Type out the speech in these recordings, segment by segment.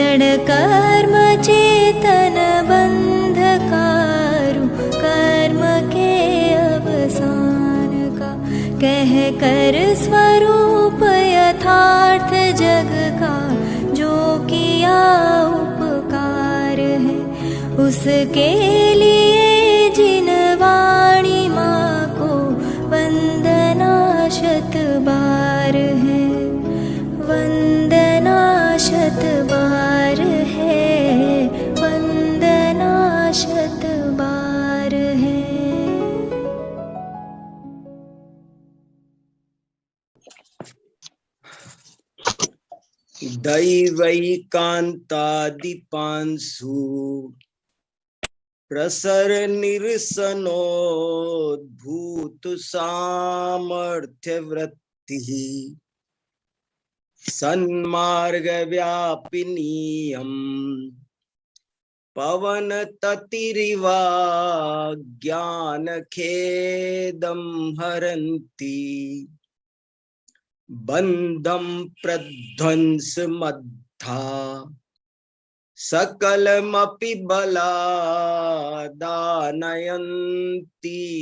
क्षण कर्म चेतन बंधकारु, कर्म के अवसान का कह कर स्वरूप यथार्थ जग का, जो किया उपकार है उसके लिए जिन वाणी माँ को वंदना शत बार है, वंदना शत बार है, वंदना शत बार है। दैवैकान्तादिपांसु प्रसर निरसनोद्भूत सामर्थ्य वृत्तिः, सन्मार्ग व्यापिनीयम् पवन ततिरिवा ज्ञान खेदं हरन्ति, बंधं प्रध्वंस मद्धा सकलमपि बलादानयन्ति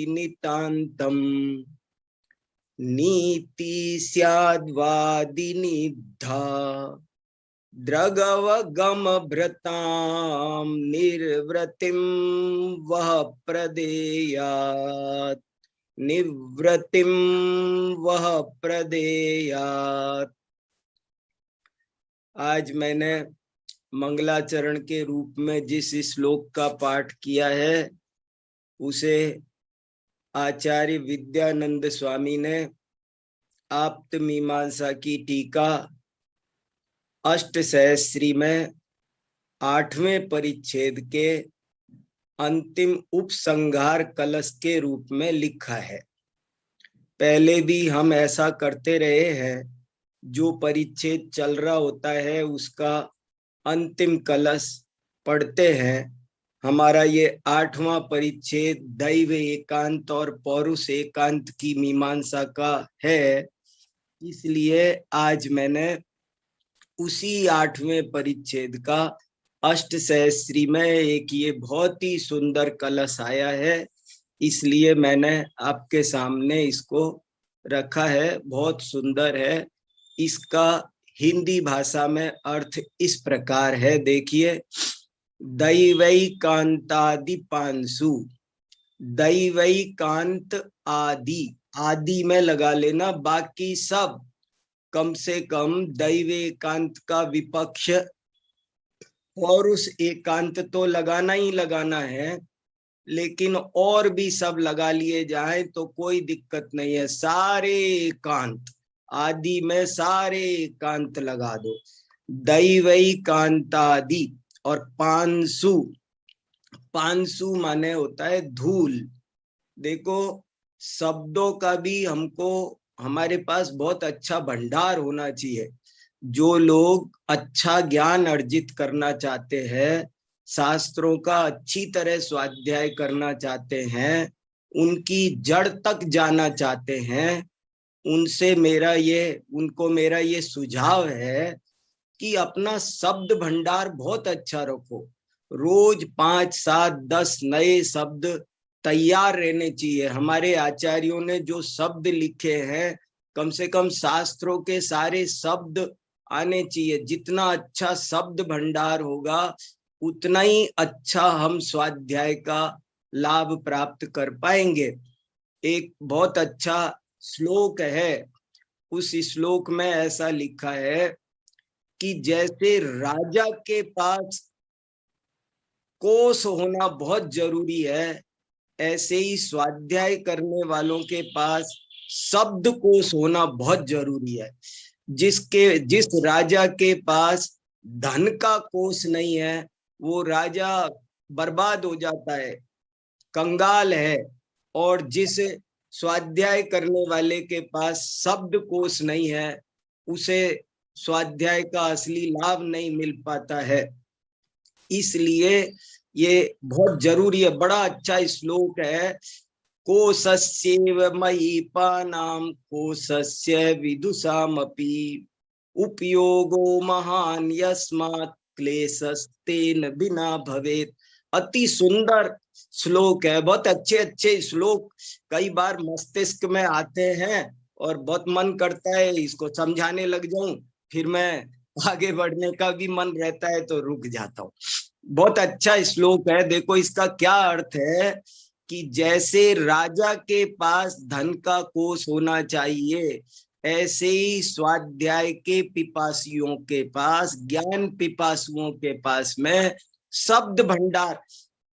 नितान्तम्, नीति स्याद्वादिनिब्धा द्रगवगम भृतां निर्वृतिं वह प्रदेयात्, निवृत्तिं वह प्रदेयात्। आज मैंने मंगलाचरण के रूप में जिस श्लोक का पाठ किया है उसे आचार्य विद्यानंद स्वामी ने आप्त मीमांसा की टीका अष्टसहस्री में 8वें परिच्छेद के अंतिम उपसंहार कलश के रूप में लिखा है। पहले भी हम ऐसा करते रहे हैं, जो परिच्छेद चल रहा होता है उसका अंतिम कलश पढ़ते हैं। हमारा ये 8वां परिच्छेद दैव एकांत और पौरुष एकांत की मीमांसा का है, इसलिए आज मैंने उसी 8वें परिच्छेद का अष्टसहस्री में एक ये बहुत ही सुंदर कलश आया है, इसलिए मैंने आपके सामने इसको रखा है। बहुत सुंदर है। इसका हिंदी भाषा में अर्थ इस प्रकार है, देखिए। दैवैकांतादिपांसु, दैवैकांत आदि, आदि में लगा लेना, बाकी सब कम से कम दैव एकांत का विपक्ष और उस एकांत तो लगाना ही लगाना है, लेकिन और भी सब लगा लिए जाए तो कोई दिक्कत नहीं है। सारे एकांत, आदि में सारे एकांत लगा दो। दैवैकांतादि और पांसु, पांसु माने होता है धूल। देखो, शब्दों का भी हमको हमारे पास बहुत अच्छा भंडार होना चाहिए। जो लोग अच्छा ज्ञान अर्जित करना चाहते हैं, शास्त्रों का अच्छी तरह स्वाध्याय करना चाहते हैं, उनकी जड़ तक जाना चाहते हैं, उनको मेरा ये सुझाव है कि अपना शब्द भंडार बहुत अच्छा रखो। रोज 5, 7, 10 नए शब्द तैयार रहने चाहिए। हमारे आचार्यों ने जो शब्द लिखे हैं, कम से कम शास्त्रों के सारे शब्द आने चाहिए। जितना अच्छा शब्द भंडार होगा, उतना ही अच्छा हम स्वाध्याय का लाभ प्राप्त कर पाएंगे। एक बहुत अच्छा श्लोक है, उस श्लोक में ऐसा लिखा है कि जैसे राजा के पास कोश होना बहुत जरूरी है, ऐसे ही स्वाध्याय करने वालों के पास शब्द कोश होना बहुत जरूरी है। जिस राजा के पास धन का कोश नहीं है, वो राजा बर्बाद हो जाता है, कंगाल है। और जिस स्वाध्याय करने वाले के पास शब्द कोश नहीं है, उसे स्वाध्याय का असली लाभ नहीं मिल पाता है। इसलिए ये बहुत जरूरी है। बड़ा अच्छा श्लोक है। कोशस्यैव महीपानां कोशस्य विदुषामपि उपयोगो महान् यस्मात् क्लेशस्तेन बिना भवेत। अति सुंदर श्लोक है, बहुत अच्छे अच्छे श्लोक कई बार मस्तिष्क में आते हैं और बहुत मन करता है इसको समझाने लग जाऊं, फिर मैं आगे बढ़ने का भी मन रहता है तो रुक जाता हूँ। बहुत अच्छा श्लोक है। देखो इसका क्या अर्थ है कि जैसे राजा के पास धन का कोष होना चाहिए, ऐसे ही स्वाध्याय के पिपासियों के पास, ज्ञान पिपासुओं के पास में शब्द भंडार,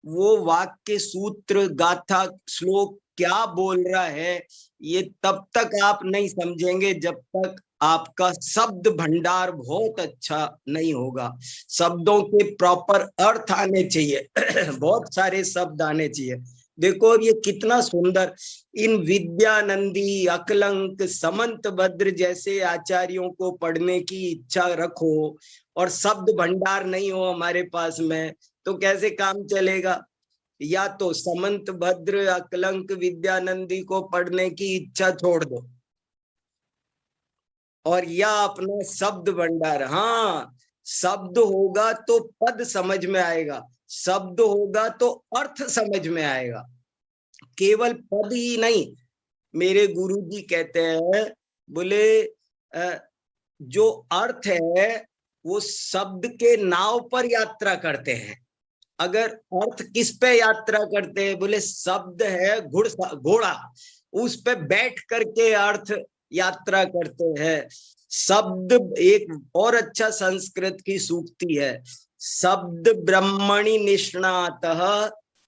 वो वाक्य सूत्र गाथा श्लोक क्या बोल रहा है ये तब तक आप नहीं समझेंगे जब तक आपका शब्द भंडार बहुत अच्छा नहीं होगा। शब्दों के प्रॉपर अर्थ आने चाहिए बहुत सारे शब्द आने चाहिए। देखो ये कितना सुंदर, इन विद्यानंदी, अकलंक, समंत भद्र जैसे आचार्यों को पढ़ने की इच्छा रखो और शब्द भंडार नहीं हो हमारे पास में तो कैसे काम चलेगा। या तो समंत भद्र, अकलंक, विद्यानंदी को पढ़ने की इच्छा छोड़ दो और या अपना शब्द भंडार। हाँ, शब्द होगा तो पद समझ में आएगा, शब्द होगा तो अर्थ समझ में आएगा, केवल पद ही नहीं। मेरे गुरुजी कहते हैं, बोले जो अर्थ है वो शब्द के नाव पर यात्रा करते हैं। अगर अर्थ किस पे यात्रा करते हैं, बोले शब्द है घोड़ा, उस पे बैठ करके अर्थ यात्रा करते हैं। शब्द, एक और अच्छा संस्कृत की सूक्ति है, शब्द ब्रह्मणि निष्णातः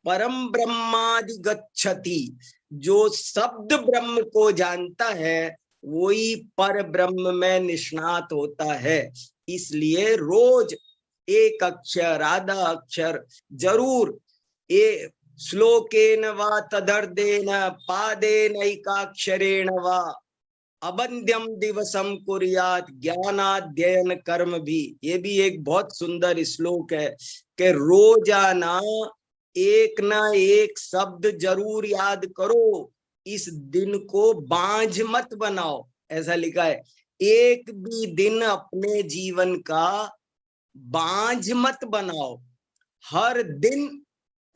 परम ब्रह्मादि गच्छति। जो शब्द ब्रह्म को जानता है वही पर ब्रह्म में निष्णात होता है। इसलिए रोज एक अक्षर, आधा अक्षर जरूर, ए श्लोकेन वा तदर्देन पादेन एकाक्षरेण वा अबंध्यम दिवसम कुर्यात ज्ञानाध्ययन कर्म भी। ये भी एक बहुत सुंदर श्लोक है कि रोजाना एक ना एक शब्द जरूर याद करो, इस दिन को बांझ मत बनाओ, ऐसा लिखा है। एक भी दिन अपने जीवन का बांझ मत बनाओ, हर दिन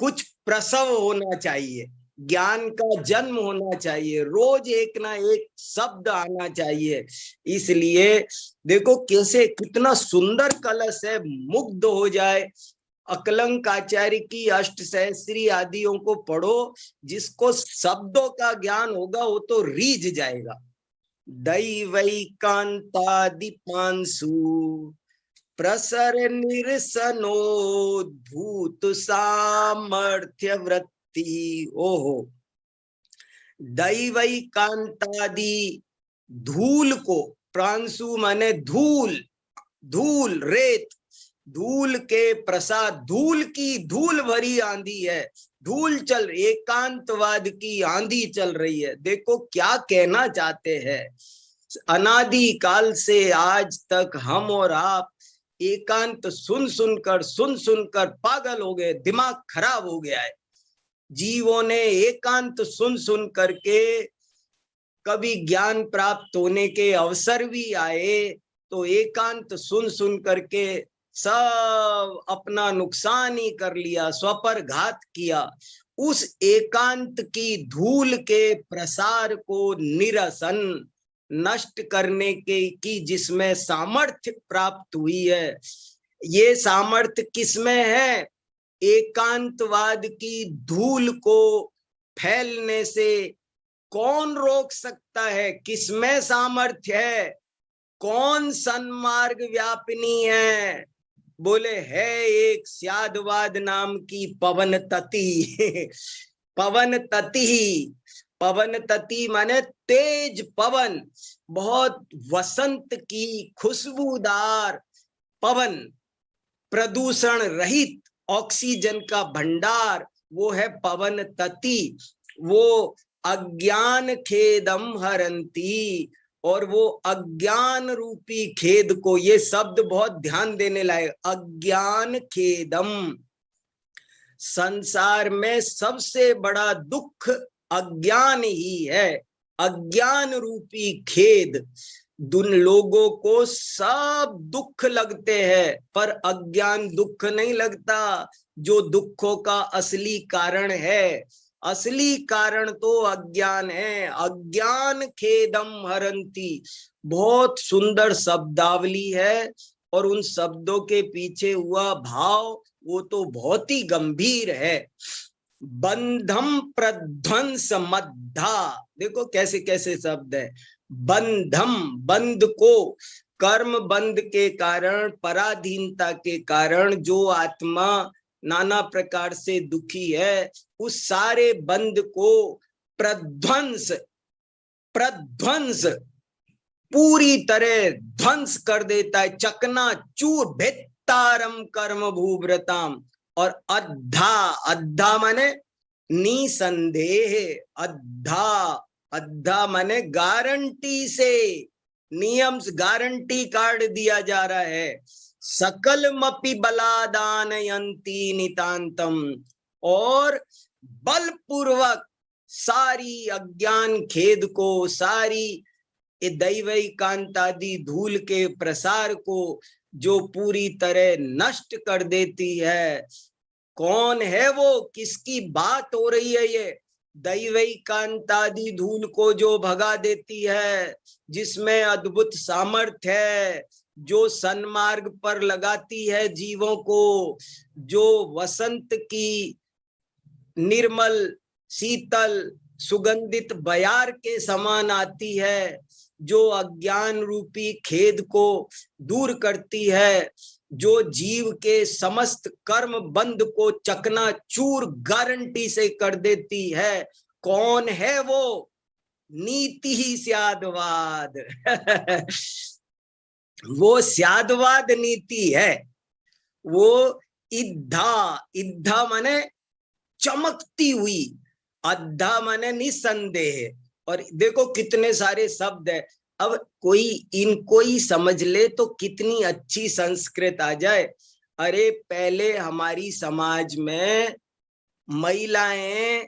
कुछ प्रसव होना चाहिए, ज्ञान का जन्म होना चाहिए, रोज एक ना एक शब्द आना चाहिए। इसलिए देखो कैसे कितना सुंदर कलश है, मुग्ध हो जाए। अकलंक आचार्य की अष्टसहस्री आदियों को पढ़ो, जिसको शब्दों का ज्ञान होगा वो तो रीझ जाएगा। दैवैकांतादिपांसु प्रसर निरसनोद्भूत सामर्थ्य वृत्ति। ओहो, दैवैकांतादि धूल को, प्रांशु माने धूल, धूल रेत, धूल के प्रसाद, धूल की धूल भरी आंधी है, धूल चल, एकांतवाद की आंधी चल रही है। देखो क्या कहना चाहते हैं, अनादि काल से आज तक हम और आप एकांत सुन सुनकर पागल हो गए, दिमाग खराब हो गया है। जीवों ने एकांत सुन करके कभी ज्ञान प्राप्त होने के अवसर भी आए तो एकांत सुन करके सब अपना नुकसान ही कर लिया, स्वपर घात किया। उस एकांत की धूल के प्रसार को निरसन, नष्ट करने के की जिसमें सामर्थ्य प्राप्त हुई है, ये सामर्थ्य किसमें है? एकांतवाद की धूल को फैलने से कौन रोक सकता है? किसमें सामर्थ्य है? कौन सन्मार्ग व्यापिनी है? बोले है एक स्यादवाद नाम की पवन तती पवन तती, पवन तती माने तेज पवन, बहुत वसंत की खुशबूदार पवन, प्रदूषण रहित ऑक्सीजन का भंडार, वो है पवन तती। वो अज्ञान खेदम हरंती, और वो अज्ञान रूपी खेद को, ये शब्द बहुत ध्यान देने लायक, अज्ञान खेदम। संसार में सबसे बड़ा दुख अज्ञान ही है, अज्ञान रूपी खेद। दुन लोगों को सब दुख लगते हैं, पर अज्ञान दुख नहीं लगता, जो दुखों का असली कारण है। असली कारण तो अज्ञान है। अज्ञान खेदम हरंती, बहुत सुंदर शब्दावली है, और उन शब्दों के पीछे हुआ भाव वो तो बहुत ही गंभीर है। बंधम प्रध्वंस मद्धा, देखो कैसे कैसे शब्द है। बंधम, बंध को, कर्म बंध के कारण, पराधीनता के कारण जो आत्मा नाना प्रकार से दुखी है, उस सारे बंध को प्रध्वंस, प्रध्वंस पूरी तरह ध्वंस कर देता है, चकना चूर, भेत्तारम कर्म भूभ्रताम। और अद्धा, अद्धा माने निसंदेह, अद्धा, अद्धा माने गारंटी से, नियम गारंटी कार्ड दिया जा रहा है। सकलमपि बलादानयंती नितांतम, और बलपूर्वक सारी अज्ञान खेद को, सारी दैवैकांतादि धूल के प्रसार को जो पूरी तरह नष्ट कर देती है। कौन है वो, किसकी बात हो रही है ये? दैवैकांतादि धूल को जो भगा देती है, जिसमें अद्भुत सामर्थ्य है, जो सन्मार्ग पर लगाती है जीवों को, जो वसंत की निर्मल शीतल सुगंधित बयार के समान आती है, जो अज्ञान रूपी खेद को दूर करती है, जो जीव के समस्त कर्म बंध को चकनाचूर गारंटी से कर देती है। कौन है वो? नीति ही स्यादवाद वो स्यादवाद नीति है। वो इद्धा, इद्धा माने चमकती हुई, अद्धा माने निसंदेह। और देखो कितने सारे शब्द है। अब कोई इनको ही समझ ले तो कितनी अच्छी संस्कृत आ जाए। अरे पहले हमारी समाज में महिलाएं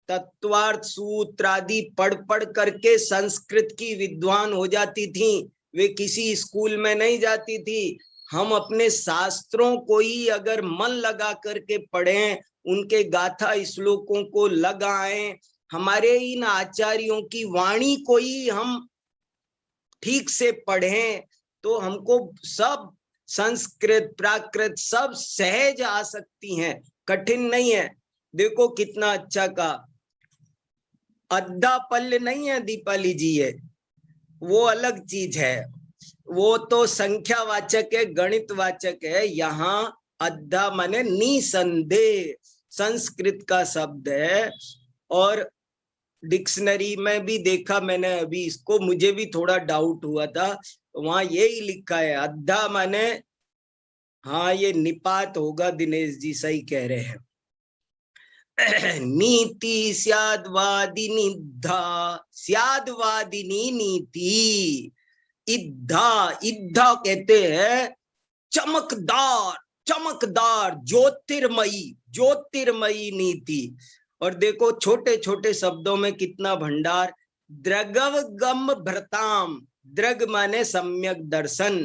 तत्वार्थ सूत्र आदि पढ़ करके संस्कृत की विद्वान हो जाती थी। वे किसी स्कूल में नहीं जाती थी। हम अपने शास्त्रों को ही अगर मन लगा करके पढ़ें, उनके गाथा श्लोकों को लगाएं, हमारे इन आचार्यों की वाणी को ही हम ठीक से पढ़ें, तो हमको सब संस्कृत प्राकृत सब सहज आ सकती हैं, कठिन नहीं है। देखो कितना अच्छा का अद्धा पल्ल नहीं है दीपाली जी, है वो अलग चीज है, वो तो संख्या वाचक है, गणित वाचक है। यहाँ अद्धा माने निसंदेह, संस्कृत का शब्द है। और डिक्शनरी में भी देखा मैंने अभी इसको, मुझे भी थोड़ा डाउट हुआ था, वहां यही लिखा है अद्धा माने, हाँ ये निपात होगा, दिनेश जी सही कह रहे हैं। नीति स्यादवादिनी, स्यादवादिनी नीति। इद्धा, इद्धा कहते हैं चमकदार, चमकदार, ज्योतिर्मयी, ज्योतिर्मयी नीति। और देखो छोटे छोटे शब्दों में कितना भंडार। द्रगवगम भ्रताम, द्रग माने सम्यक दर्शन,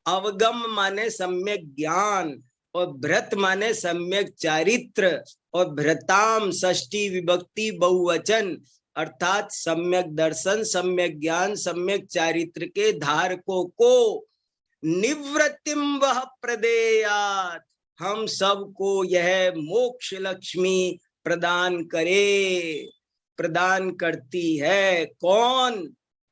अवगम माने सम्यक ज्ञान, और भ्रत माने सम्यक चारित्र, और भ्रताम षष्ठी विभक्ति बहुवचन, अर्थात सम्यक दर्शन, सम्यक ज्ञान, सम्यक चारित्र के धारकों को निवृत्तिम वह प्रदेयात, हम सबको यह मोक्ष लक्ष्मी प्रदान करे, प्रदान करती है। कौन?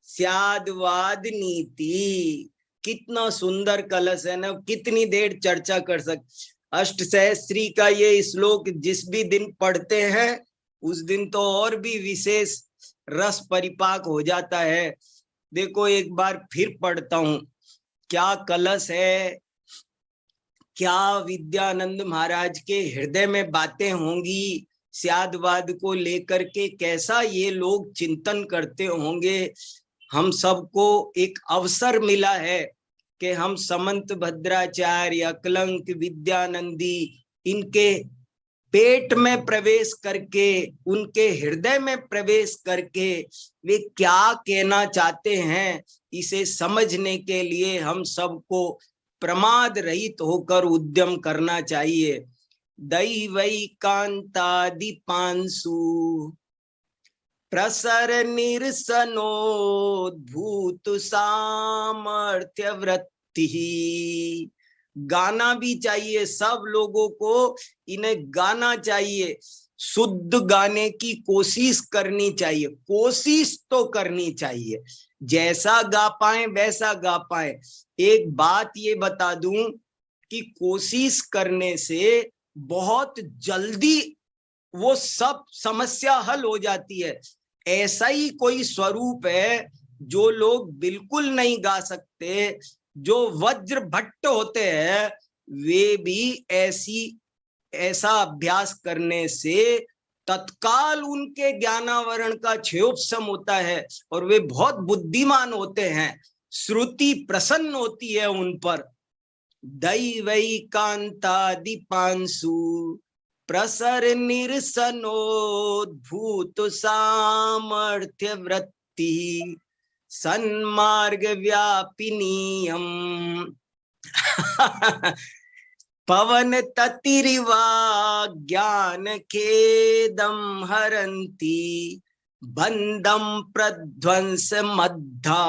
स्यादवाद नीति। कितना सुंदर कलश है ना, कितनी देर चर्चा कर सकते। अष्टसहस्त्री का ये श्लोक जिस भी दिन पढ़ते हैं उस दिन तो और भी विशेष रस परिपाक हो जाता है। देखो एक बार फिर पढ़ता हूं, क्या कलश है, क्या विद्यानंद महाराज के हृदय में बातें होंगी स्यादवाद को लेकर के, कैसा ये लोग चिंतन करते होंगे। हम सबको एक अवसर मिला है कि हम समंत भद्राचार्य, अकलंक, विद्यानंदी, इनके पेट में प्रवेश करके, उनके हृदय में प्रवेश करके वे क्या कहना चाहते हैं, इसे समझने के लिए हम सबको प्रमाद रहित होकर उद्यम करना चाहिए। दैवैकांतादिपांसु प्रसर निरसनोद्भूत सामर्थ्य वृत्ति। गाना भी चाहिए सब लोगों को, इन्हें गाना चाहिए, शुद्ध गाने की कोशिश करनी चाहिए, कोशिश तो करनी चाहिए, जैसा गा पाए वैसा गा पाए। एक बात ये बता दूं कि कोशिश करने से बहुत जल्दी वो सब समस्या हल हो जाती है। ऐसा ही कोई स्वरूप है जो लोग बिल्कुल नहीं गा सकते, जो वज्र भट्ट होते हैं, वे भी ऐसा अभ्यास करने से तत्काल उनके ज्ञानावरण का क्षयोपशम होता है और वे बहुत बुद्धिमान होते हैं, श्रुति प्रसन्न होती है उन पर। दैवैकांतादिपांसु प्रसर निरसनोद्भूत सामर्थ्य वृत्ति सन्मार्ग व्यापिनीयम पवन ततिरिवा ज्ञान खेदम हरन्ति बंदम प्रध्वंस मद्धा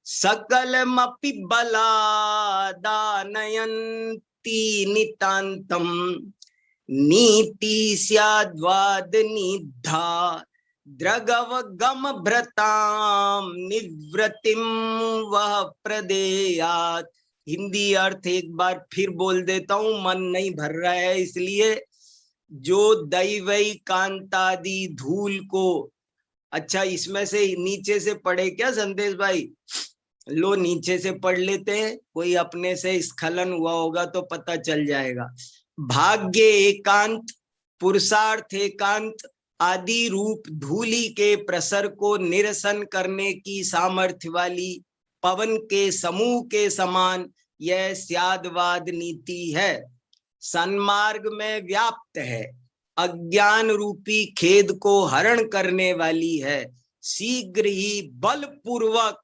सकलमपि बलादानयन्ति नितान्तम नीति स्याद्वाद निधा द्रगवगम भ्रताम निवृत्तिम वह प्रदेयात। हिंदी अर्थ एक बार फिर बोल देता हूं, मन नहीं भर रहा है इसलिए। जो दैवैकांतादि धूल को, अच्छा इसमें से नीचे से पढ़े क्या संदेश भाई? लो नीचे से पढ़ लेते हैं, कोई अपने से स्खलन हुआ होगा तो पता चल जाएगा। भाग्य एकांत, पुरुषार्थ एकांत आदि रूप धूलि के प्रसर को निरसन करने की सामर्थ्य वाली पवन के समूह के समान यह स्यादवाद नीति है। सन्मार्ग में व्याप्त है, अज्ञान रूपी खेद को हरण करने वाली है, शीघ्र ही बलपूर्वक,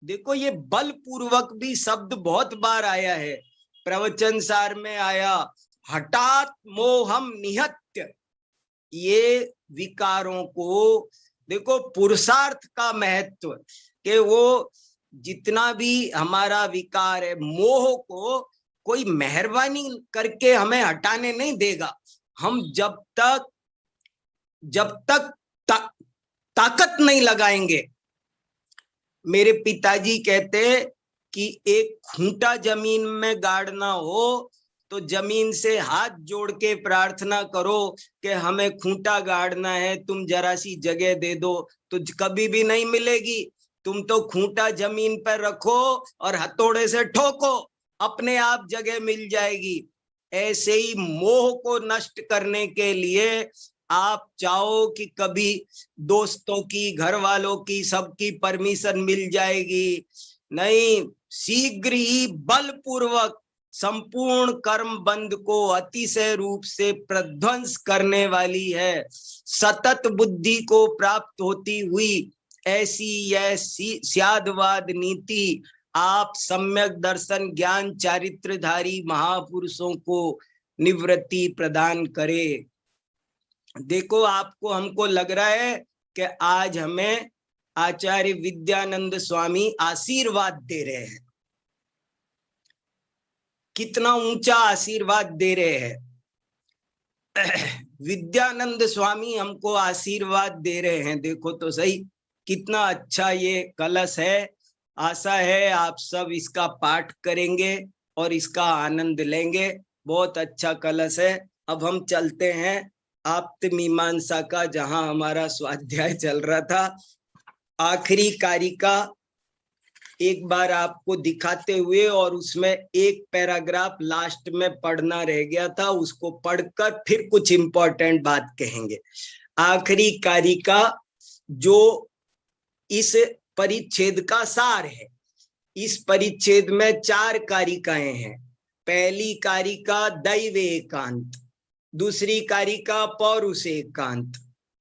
देखो ये बलपूर्वक भी शब्द बहुत बार आया है, प्रवचन सार में आया, हठात मोहम निहत्य, ये विकारों को देखो पुरुषार्थ का महत्व, कि वो जितना भी हमारा विकार है, मोह को कोई मेहरबानी करके हमें हटाने नहीं देगा। हम जब तक ताकत नहीं लगाएंगे। मेरे पिताजी कहते कि एक खूंटा जमीन में गाड़ना हो तो जमीन से हाथ जोड़ के प्रार्थना करो कि हमें खूंटा गाड़ना है, तुम जरा सी जगह दे दो, तो कभी भी नहीं मिलेगी। तुम तो खूंटा जमीन पर रखो और हथौड़े से ठोको, अपने आप जगह मिल जाएगी। ऐसे ही मोह को नष्ट करने के लिए आप चाहो कि कभी दोस्तों की, घर वालों की, सबकी परमिशन मिल जाएगी, नहीं, शीघ्र ही बलपूर्वक संपूर्ण कर्म बंध को अतिशय रूप से प्रध्वंस करने वाली है। सतत बुद्धि को प्राप्त होती हुई ऐसी यह स्यादवाद नीति आप सम्यक दर्शन ज्ञान चारित्रधारी महापुरुषों को निवृत्ति प्रदान करे। देखो आपको, हमको लग रहा है कि आज हमें आचार्य विद्यानंद स्वामी आशीर्वाद दे रहे हैं। कितना ऊंचा आशीर्वाद दे रहे हैं। विद्यानंद स्वामी हमको आशीर्वाद दे रहे हैं, देखो तो सही कितना अच्छा ये कलश है। आशा है आप सब इसका पाठ करेंगे और इसका आनंद लेंगे। बहुत अच्छा कलश है। अब हम चलते हैं आप्त मीमांसा का, जहां हमारा स्वाध्याय चल रहा था। आखिरी कारिका एक बार आपको दिखाते हुए, और उसमें एक पैराग्राफ लास्ट में पढ़ना रह गया था, उसको पढ़कर फिर कुछ इंपॉर्टेंट बात कहेंगे। आखिरी कारिका जो इस परिच्छेद का सार है। इस परिच्छेद में 4 कारिकाएं हैं। पहली कारिका दैव एकांत, दूसरी कारिका पौरुष एकांत,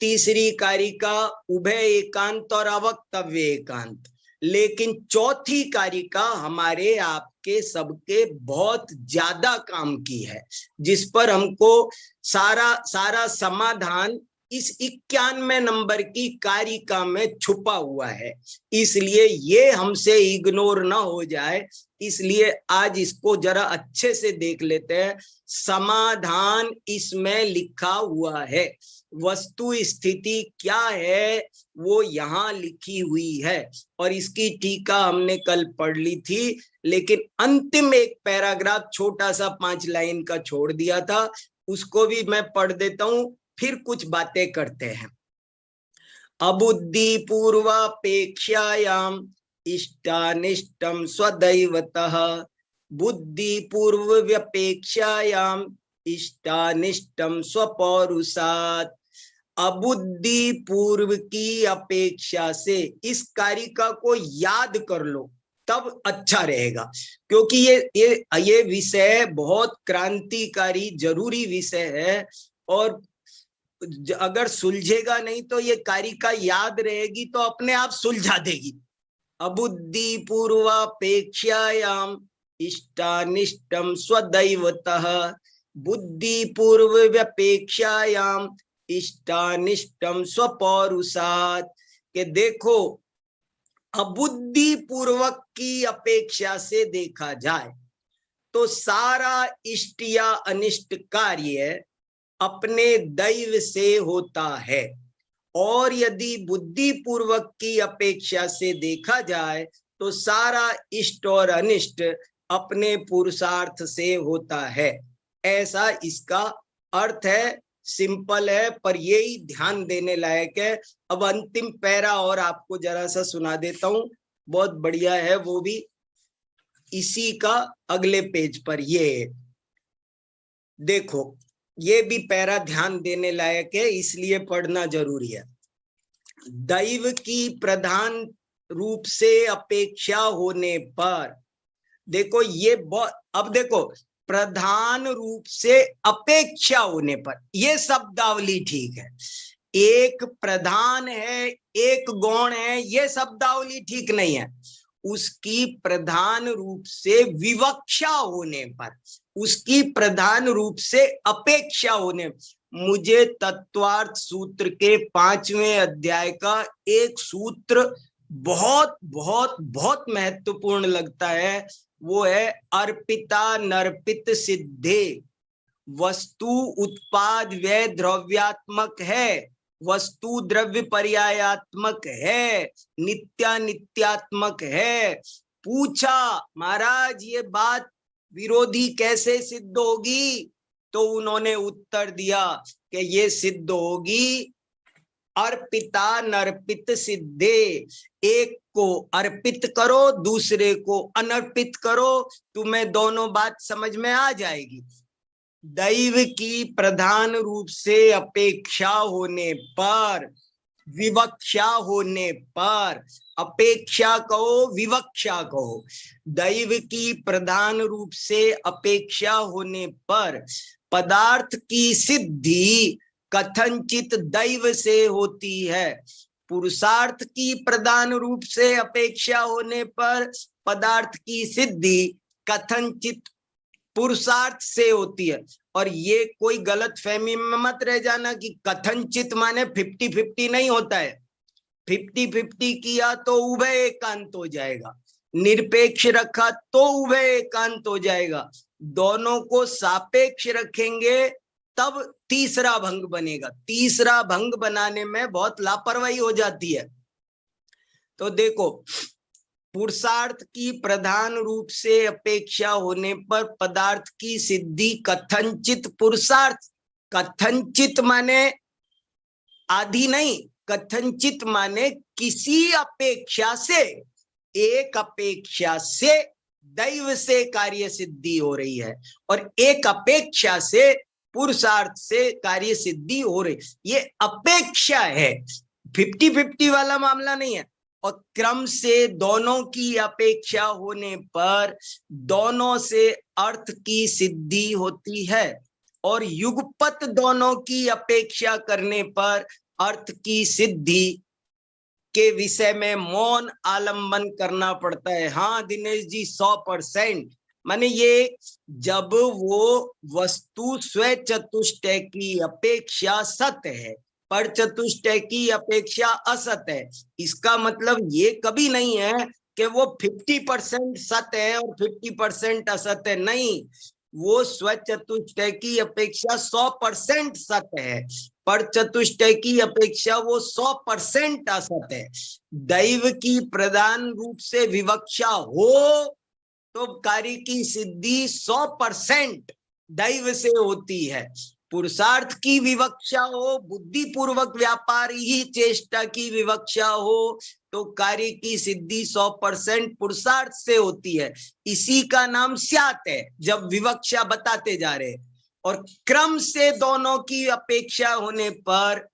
तीसरी कारिका उभय एकांत और अवक्तव्य एकांत, लेकिन चौथी कारिका हमारे आपके सबके बहुत ज्यादा काम की है, जिस पर हमको सारा समाधान इस 91 नंबर की कारिका में छुपा हुआ है। इसलिए ये हमसे इग्नोर ना हो जाए, इसलिए आज इसको जरा अच्छे से देख लेते हैं। समाधान इसमें लिखा हुआ है, वस्तु स्थिति क्या है वो यहाँ लिखी हुई है, और इसकी टीका हमने कल पढ़ ली थी, लेकिन अंतिम एक पैराग्राफ छोटा सा 5 लाइन का छोड़ दिया था, उसको भी मैं पढ़ देता हूं, फिर कुछ बातें करते हैं। अबुद्धि पूर्वापेक्षायाम इष्टानिष्टम स्वदैवतः, बुद्धि पूर्व व्यपेक्षायाम इष्टानिष्टम स्वपौरुषात्। अबुद्धि पूर्व की अपेक्षा से, इस कारिका को याद कर लो तब अच्छा रहेगा, क्योंकि ये विषय बहुत क्रांतिकारी जरूरी विषय है, और अगर सुलझेगा नहीं तो ये कारिका याद रहेगी तो अपने आप सुलझा देगी। अबुद्धि पूर्वापेक्षायाम इष्टानिष्टम स्वदैवतः, बुद्धि पूर्व व्यपेक्षायाम इष्टानिष्टम स्वपौरुषात्। के देखो, अबुद्धि पूर्वक की अपेक्षा से देखा जाए तो सारा इष्ट या अनिष्ट कार्य अपने दैव से होता है, और यदि बुद्धि पूर्वक की अपेक्षा से देखा जाए तो सारा इष्ट और अनिष्ट अपने पुरुषार्थ से होता है। ऐसा इसका अर्थ है, सिंपल है, पर यही ध्यान देने लायक है। अब अंतिम पैरा और आपको जरा सा सुना देता हूं, बहुत बढ़िया है वो भी, इसी का अगले पेज पर। ये देखो, ये भी पैरा ध्यान देने लायक है, इसलिए पढ़ना जरूरी है। दैव की प्रधान रूप से अपेक्षा होने पर, देखो ये अब देखो, प्रधान रूप से अपेक्षा होने पर, ये शब्दावली ठीक है। एक प्रधान है, एक गौण है, ये शब्दावली ठीक नहीं है। उसकी प्रधान रूप से विवक्षा होने पर, उसकी प्रधान रूप से अपेक्षा होने। मुझे तत्वार्थ सूत्र के 5वें अध्याय का एक सूत्र बहुत बहुत बहुत महत्वपूर्ण लगता है, वो है अर्पिता नर्पित सिद्धे। वस्तु उत्पाद व्यय द्रव्यात्मक है, वस्तु द्रव्य पर्यायात्मक है, नित्यात्मक है। पूछा, महाराज ये बात विरोधी कैसे सिद्ध होगी? तो उन्होंने उत्तर दिया कि ये सिद्ध होगी अर्पिता नर्पित सिद्धे। एक को अर्पित करो, दूसरे को अनर्पित करो, तुम्हें दोनों बात समझ में आ जाएगी। दैव की प्रधान रूप से अपेक्षा होने पर, विवक्षा होने पर, अपेक्षा कहो विवक्षा कहो, दैव की प्रधान रूप से अपेक्षा होने पर पदार्थ की सिद्धि कथनचित दैव से होती है। पुरुषार्थ की प्रधान रूप से अपेक्षा होने पर पदार्थ की सिद्धि कथनचित पुरुषार्थ से होती है। और ये कोई गलत फहमी में मत रह जाना कि कथनचित माने 50-50 नहीं होता है। 50-50 किया तो उभय एकांत हो जाएगा, निरपेक्ष रखा तो उभय एकांत हो जाएगा, दोनों को सापेक्ष रखेंगे तब तीसरा भंग बनेगा। तीसरा भंग बनाने में बहुत लापरवाही हो जाती है। तो देखो, पुरुषार्थ की प्रधान रूप से अपेक्षा होने पर पदार्थ की सिद्धि कथनचित पुरुषार्थ, कथनचित माने आधी नहीं, कथनचित माने किसी अपेक्षा से, एक अपेक्षा से दैव से कार्य सिद्धि हो रही है और एक अपेक्षा से पुरुषार्थ से कार्य सिद्धि हो रही। ये अपेक्षा है, 50-50 वाला मामला नहीं है। और क्रम से दोनों की अपेक्षा होने पर दोनों से अर्थ की सिद्धि होती है। और युगपत दोनों की अपेक्षा करने पर अर्थ की सिद्धि के विषय में मौन आलंबन करना पड़ता है। हाँ दिनेश जी, 100%। माने ये जब वो वस्तु स्व चतुष्टय की अपेक्षा सत्य है पर चतुष्टय की अपेक्षा असत्य है, इसका मतलब ये कभी नहीं है कि वो 50% सत्य है और 50% असत्य है। नहीं, वो स्व चतुष्टय की अपेक्षा 100% सत्य है पर चतुष्टय की अपेक्षा वो 100% असत्य है। दैव की प्रधान रूप से विवक्षा हो तो कार्य की सिद्धि 100% दैव से होती है। पुरुषार्थ की विवक्षा हो, बुद्धि पूर्वक व्यापार ही चेष्टा की विवक्षा हो तो कार्य की सिद्धि 100% पुरुषार्थ से होती है। इसी का नाम स्यात है, जब विवक्षा बताते जा रहे हैं। और क्रम से दोनों की अपेक्षा होने पर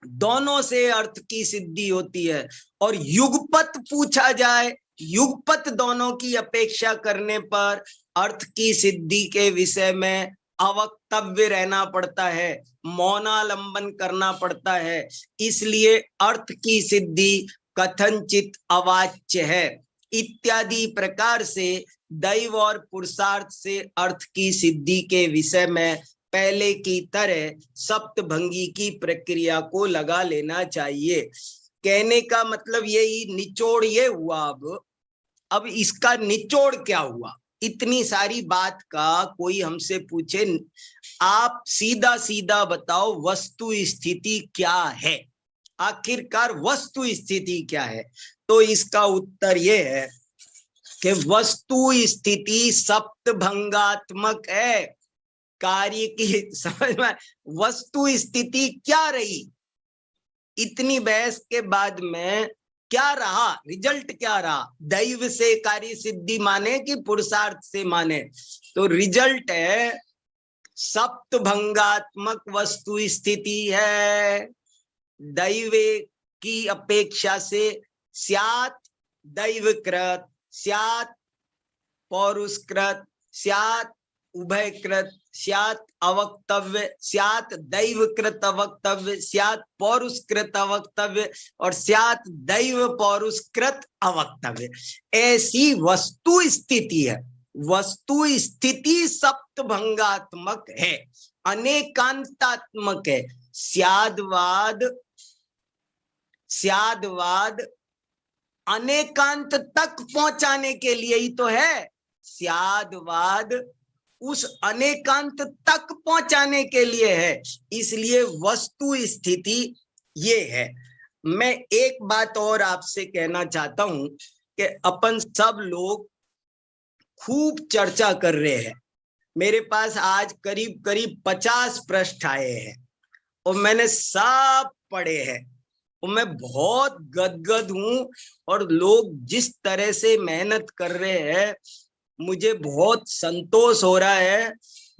दोनों से अर्थ की सिद्धि होती है। और युगपत पूछा जाए, युगपत दोनों की अपेक्षा करने पर अर्थ की सिद्धि के विषय में अवक्तव्य रहना पड़ता है, मौनालंबन करना पड़ता है। इसलिए अर्थ की सिद्धि कथनचित अवाच्य है। इत्यादि प्रकार से दैव और पुरुषार्थ से अर्थ की सिद्धि के विषय में पहले की तरह सप्तभंगी की प्रक्रिया को लगा लेना चाहिए। कहने का मतलब यही निचोड़ ये हुआ। अब इसका निचोड़ क्या हुआ? इतनी सारी बात का कोई हमसे पूछे, आप सीधा सीधा बताओ वस्तु स्थिति क्या है, आखिरकार वस्तु स्थिति क्या है? तो इसका उत्तर ये है कि वस्तु स्थिति सप्तभंगात्मक है। कार्य की समझ में, वस्तु स्थिति क्या रही? इतनी बहस के बाद में क्या रहा, रिजल्ट क्या रहा? दैव से कार्य सिद्धि माने कि पुरुषार्थ से माने? तो रिजल्ट है सप्तभंगात्मक वस्तु स्थिति है। दैव की अपेक्षा से स्यात् दैवकृत, स्यात् पौरुषकृत, स्यात् उभयकृत, स्यात् अवक्तव्य, स्यात् दैवकृत अवक्तव्य, स्यात् पौरुषकृत अवक्तव्य और स्यात् दैव पौरुषकृत अवक्तव्य। ऐसी वस्तु स्थिति है। वस्तु स्थिति सप्तभंगात्मक है, अनेकांतात्मक है। स्यादवाद अनेकांत तक पहुंचाने के लिए ही तो है। स्यादवाद उस अनेकांत तक पहुंचाने के लिए है। इसलिए वस्तु स्थिति ये है। मैं एक बात और आपसे कहना चाहता हूं कि अपन सब लोग खूब चर्चा कर रहे हैं। मेरे पास आज करीब करीब 50 पृष्ठ आए हैं और मैंने सब पढ़े हैं और मैं बहुत गदगद हूं। और लोग जिस तरह से मेहनत कर रहे हैं मुझे बहुत संतोष हो रहा है।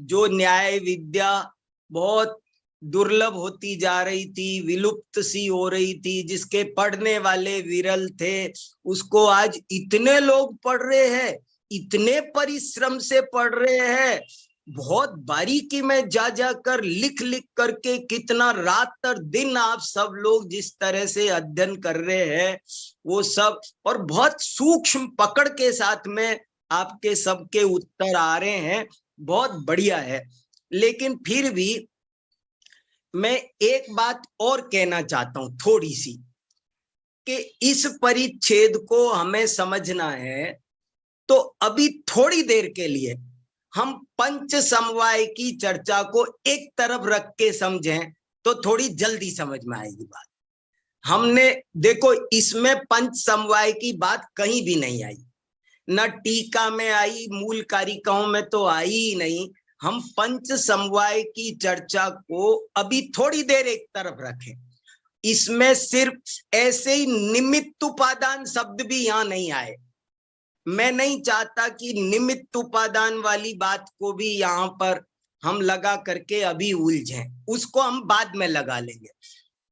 जो न्याय विद्या बहुत दुर्लभ होती जा रही थी, विलुप्त सी हो रही थी, जिसके पढ़ने वाले विरल थे, उसको आज इतने लोग पढ़ रहे हैं, इतने परिश्रम से पढ़ रहे हैं। बहुत बारीकी में जा जाकर लिख करके कितना रात और दिन आप सब लोग जिस तरह से अध्ययन कर रहे हैं वो सब, और बहुत सूक्ष्म पकड़ के साथ में आपके सबके उत्तर आ रहे हैं, बहुत बढ़िया है। लेकिन फिर भी मैं एक बात और कहना चाहता हूं थोड़ी सी, कि इस परिच्छेद को हमें समझना है तो अभी थोड़ी देर के लिए हम पंच समवाय की चर्चा को एक तरफ रख के समझें तो थोड़ी जल्दी समझ में आएगी बात। हमने देखो इसमें पंच समवाय की बात कहीं भी नहीं आई, न टीका में आई, मूल कारिकाओं में तो आई ही नहीं। हम पंच समवाय की चर्चा को अभी थोड़ी देर एक तरफ रखें। इसमें सिर्फ ऐसे ही निमित्त उपादान शब्द भी यहां नहीं आए। मैं नहीं चाहता कि निमित्त उपादान वाली बात को भी यहां पर हम लगा करके अभी उलझें, उसको हम बाद में लगा लेंगे।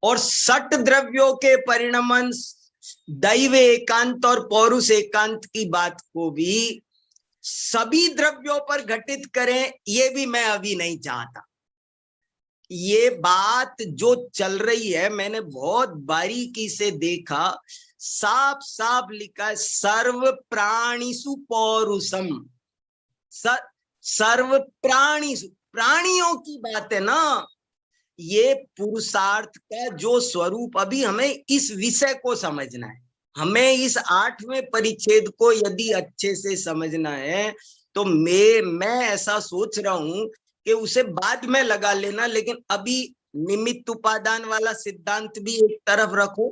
और सट द्रव्यों के परिणमन, दैव एकांत और पौरुष एकांत की बात को भी सभी द्रव्यों पर घटित करें, ये भी मैं अभी नहीं चाहता। ये बात जो चल रही है, मैंने बहुत बारीकी से देखा, साफ साफ लिखा है सर्व प्राणिषु पौरुषम। सर्व प्राणिषु, प्राणियों की बात है ना। ये पुरुषार्थ का जो स्वरूप, अभी हमें इस विषय को समझना है। हमें इस 8वें परिच्छेद को यदि अच्छे से समझना है तो मैं ऐसा सोच रहा हूं कि उसे बाद में लगा लेना, लेकिन अभी निमित्त उपादान वाला सिद्धांत भी एक तरफ रखो,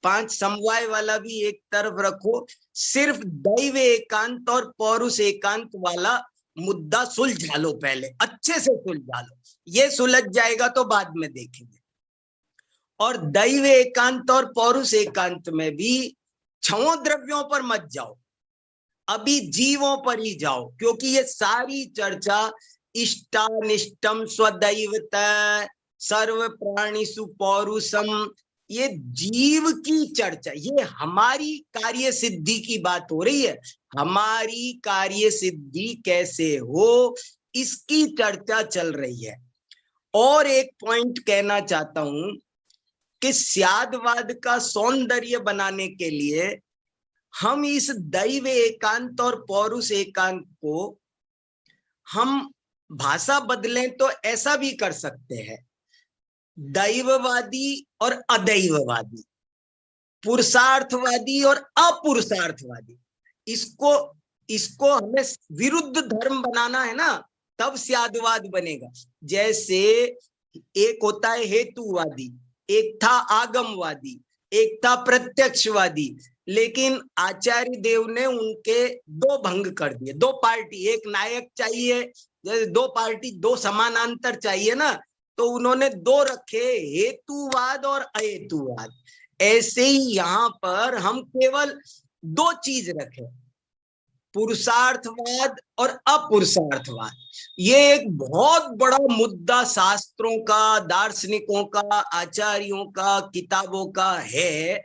5 समवाय वाला भी एक तरफ रखो, सिर्फ दैव एकांत और पौरुष एकांत वाला मुद्दा सुलझा लो, पहले अच्छे से सुलझा लो। ये सुलझ जाएगा तो बाद में देखेंगे। और दैव एकांत और पौरुष एकांत में भी 6 द्रव्यों पर मत जाओ, अभी जीवों पर ही जाओ, क्योंकि ये सारी चर्चा इष्टानिष्टम स्वदैवत सर्व प्राणिषु पौरुषम, ये जीव की चर्चा, ये हमारी कार्य सिद्धि की बात हो रही है। हमारी कार्य सिद्धि कैसे हो, इसकी चर्चा चल रही है। और एक पॉइंट कहना चाहता हूं कि स्यादवाद का सौंदर्य बनाने के लिए हम इस दैव एकांत और पौरुष एकांत को हम भाषा बदलें तो ऐसा भी कर सकते हैं, दैववादी और अदैववादी, पुरुषार्थवादी और अपुरुषार्थवादी। इसको हमें विरुद्ध धर्म बनाना है ना, तब स्यादवाद बनेगा। जैसे एक होता है हेतुवादी, एक था आगमवादी, एक था प्रत्यक्षवादी, लेकिन आचार्य देव ने उनके 2 भंग कर दिए। 2 पार्टी, एक नायक चाहिए, जैसे 2 पार्टी 2 समानांतर चाहिए ना, तो उन्होंने 2 रखे, हेतुवाद और अहेतुवाद। ऐसे ही यहाँ पर हम केवल 2 चीज रखे, पुरुषार्थवाद और अपुरुषार्थवाद। ये एक बहुत बड़ा मुद्दा शास्त्रों का, दार्शनिकों का, आचार्यों का, किताबों का है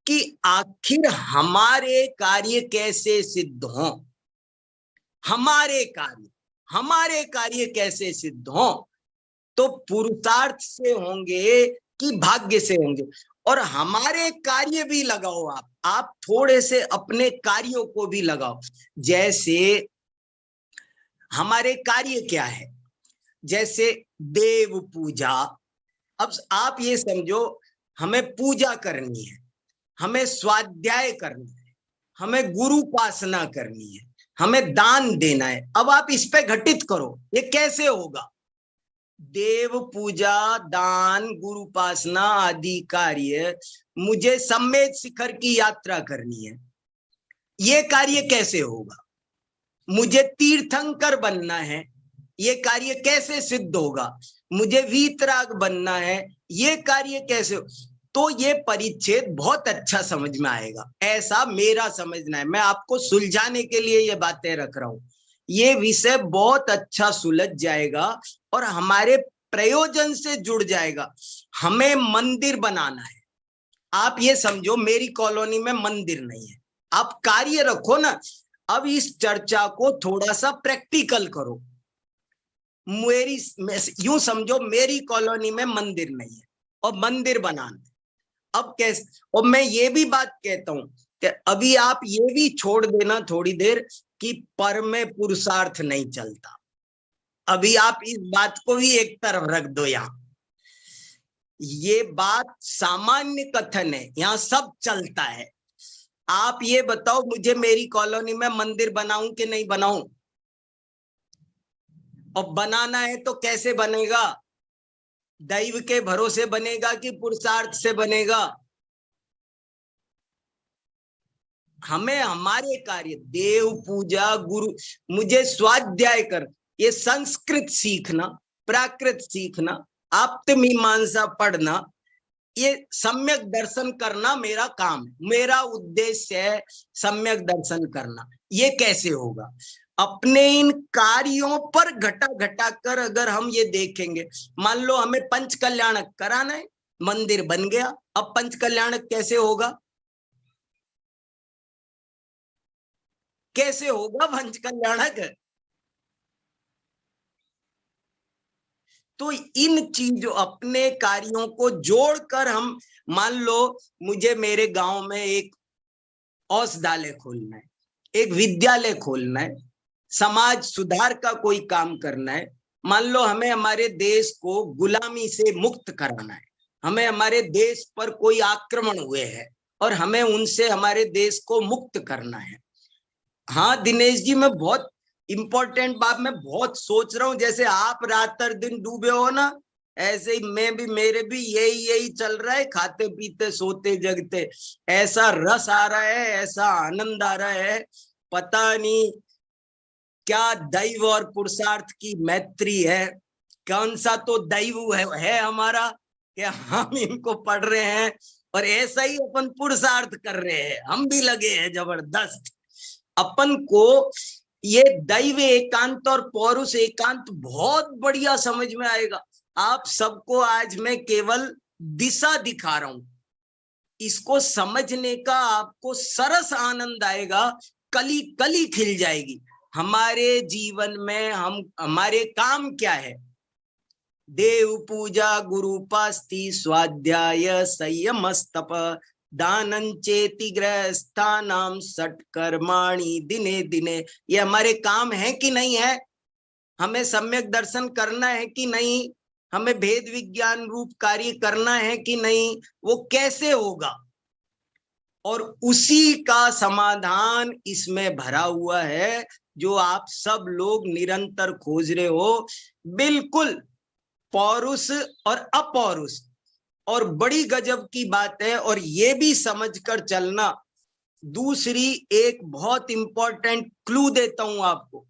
कि आखिर हमारे कार्य कैसे सिद्ध हों, हमारे कार्य कैसे सिद्ध हों, तो पुरुषार्थ से होंगे कि भाग्य से होंगे। और हमारे कार्य भी लगाओ, आप थोड़े से अपने कार्यों को भी लगाओ। जैसे हमारे कार्य क्या है, जैसे देव पूजा। अब आप ये समझो, हमें पूजा करनी है, हमें स्वाध्याय करना है, हमें गुरु उपासना करनी है, हमें दान देना है। अब आप इस पे घटित करो, ये कैसे होगा? देव पूजा, दान, गुरु उपासना आदि कार्य, मुझे सम्मेद शिखर की यात्रा करनी है, ये कार्य कैसे होगा? मुझे तीर्थंकर बनना है, ये कार्य कैसे सिद्ध होगा? मुझे वीतराग बनना है, ये कार्य कैसे? तो ये परिच्छेद बहुत अच्छा समझ में आएगा, ऐसा मेरा समझना है। मैं आपको सुलझाने के लिए ये बातें रख रहा हूं। ये विषय बहुत अच्छा सुलझ जाएगा और हमारे प्रयोजन से जुड़ जाएगा। हमें मंदिर बनाना है। आप ये समझो, मेरी कॉलोनी में मंदिर नहीं है, आप कार्य रखो ना। अब इस चर्चा को थोड़ा सा प्रैक्टिकल करो। यूं समझो, मेरी कॉलोनी में मंदिर नहीं है और मंदिर बनाना है। अब कैसे? और मैं ये भी बात कहता हूं कि अभी आप ये भी छोड़ देना थोड़ी देर कि पर में पुरुषार्थ नहीं चलता। अभी आप इस बात को भी एक तरफ रख दो। यहाँ ये बात सामान्य कथन है, यहाँ सब चलता है। आप ये बताओ, मुझे मेरी कॉलोनी में मंदिर बनाऊं कि नहीं बनाऊं? और बनाना है तो कैसे बनेगा? दैव के भरोसे बनेगा कि पुरुषार्थ से बनेगा? हमें हमारे कार्य, देव पूजा, गुरु, मुझे स्वाध्याय कर, ये संस्कृत सीखना, प्राकृत सीखना, आप्तमीमांसा पढ़ना, ये सम्यक दर्शन करना मेरा काम है, मेरा उद्देश्य है सम्यक दर्शन करना। ये कैसे होगा? अपने इन कार्यों पर घटा घटा कर अगर हम ये देखेंगे, मान लो हमें पंच कल्याणक कराना है, मंदिर बन गया, अब पंच कल्याणक कैसे होगा? कैसे होगा वंश कल्याणक? तो इन चीजों, अपने कार्यों को जोड़कर हम, मान लो मुझे मेरे गांव में एक औषधालय खोलना है, एक विद्यालय खोलना है, समाज सुधार का कोई काम करना है, मान लो हमें हमारे देश को गुलामी से मुक्त कराना है, हमें हमारे देश पर कोई आक्रमण हुए हैं और हमें उनसे हमारे देश को मुक्त करना है। हाँ दिनेश जी, मैं बहुत इंपॉर्टेंट बात मैं बहुत सोच रहा हूँ, जैसे आप रात और दिन डूबे हो ना, ऐसे ही मैं भी, मेरे भी यही चल रहा है, खाते पीते सोते जगते, ऐसा रस आ रहा है, ऐसा आनंद आ रहा है, पता नहीं क्या दैव और पुरुषार्थ की मैत्री है। कौन सा तो दैव है हमारा कि हम इनको पढ़ रहे हैं और ऐसा ही अपन पुरुषार्थ कर रहे हैं, हम भी लगे हैं जबरदस्त। अपन को ये दैव एकांत और पौरुष एकांत बहुत बढ़िया समझ में आएगा। आप सबको आज मैं केवल दिशा दिखा रहा हूं, इसको समझने का आपको सरस आनंद आएगा, कली कली खिल जाएगी। हमारे जीवन में हम, हमारे काम क्या है? देव पूजा, गुरुपास्ति, स्वाध्याय, संयम, तप, दानं चेति गृहस्थानाम सत्कर्माणि दिने दिने। ये हमारे काम है कि नहीं है? हमें सम्यक दर्शन करना है कि नहीं? हमें भेद विज्ञान रूप कार्य करना है कि नहीं? वो कैसे होगा? और उसी का समाधान इसमें भरा हुआ है, जो आप सब लोग निरंतर खोज रहे हो। बिल्कुल पौरुष और अपौरुष। और बड़ी गजब की बात है, और ये भी समझकर चलना, दूसरी एक बहुत इंपॉर्टेंट क्लू देता हूं आपको।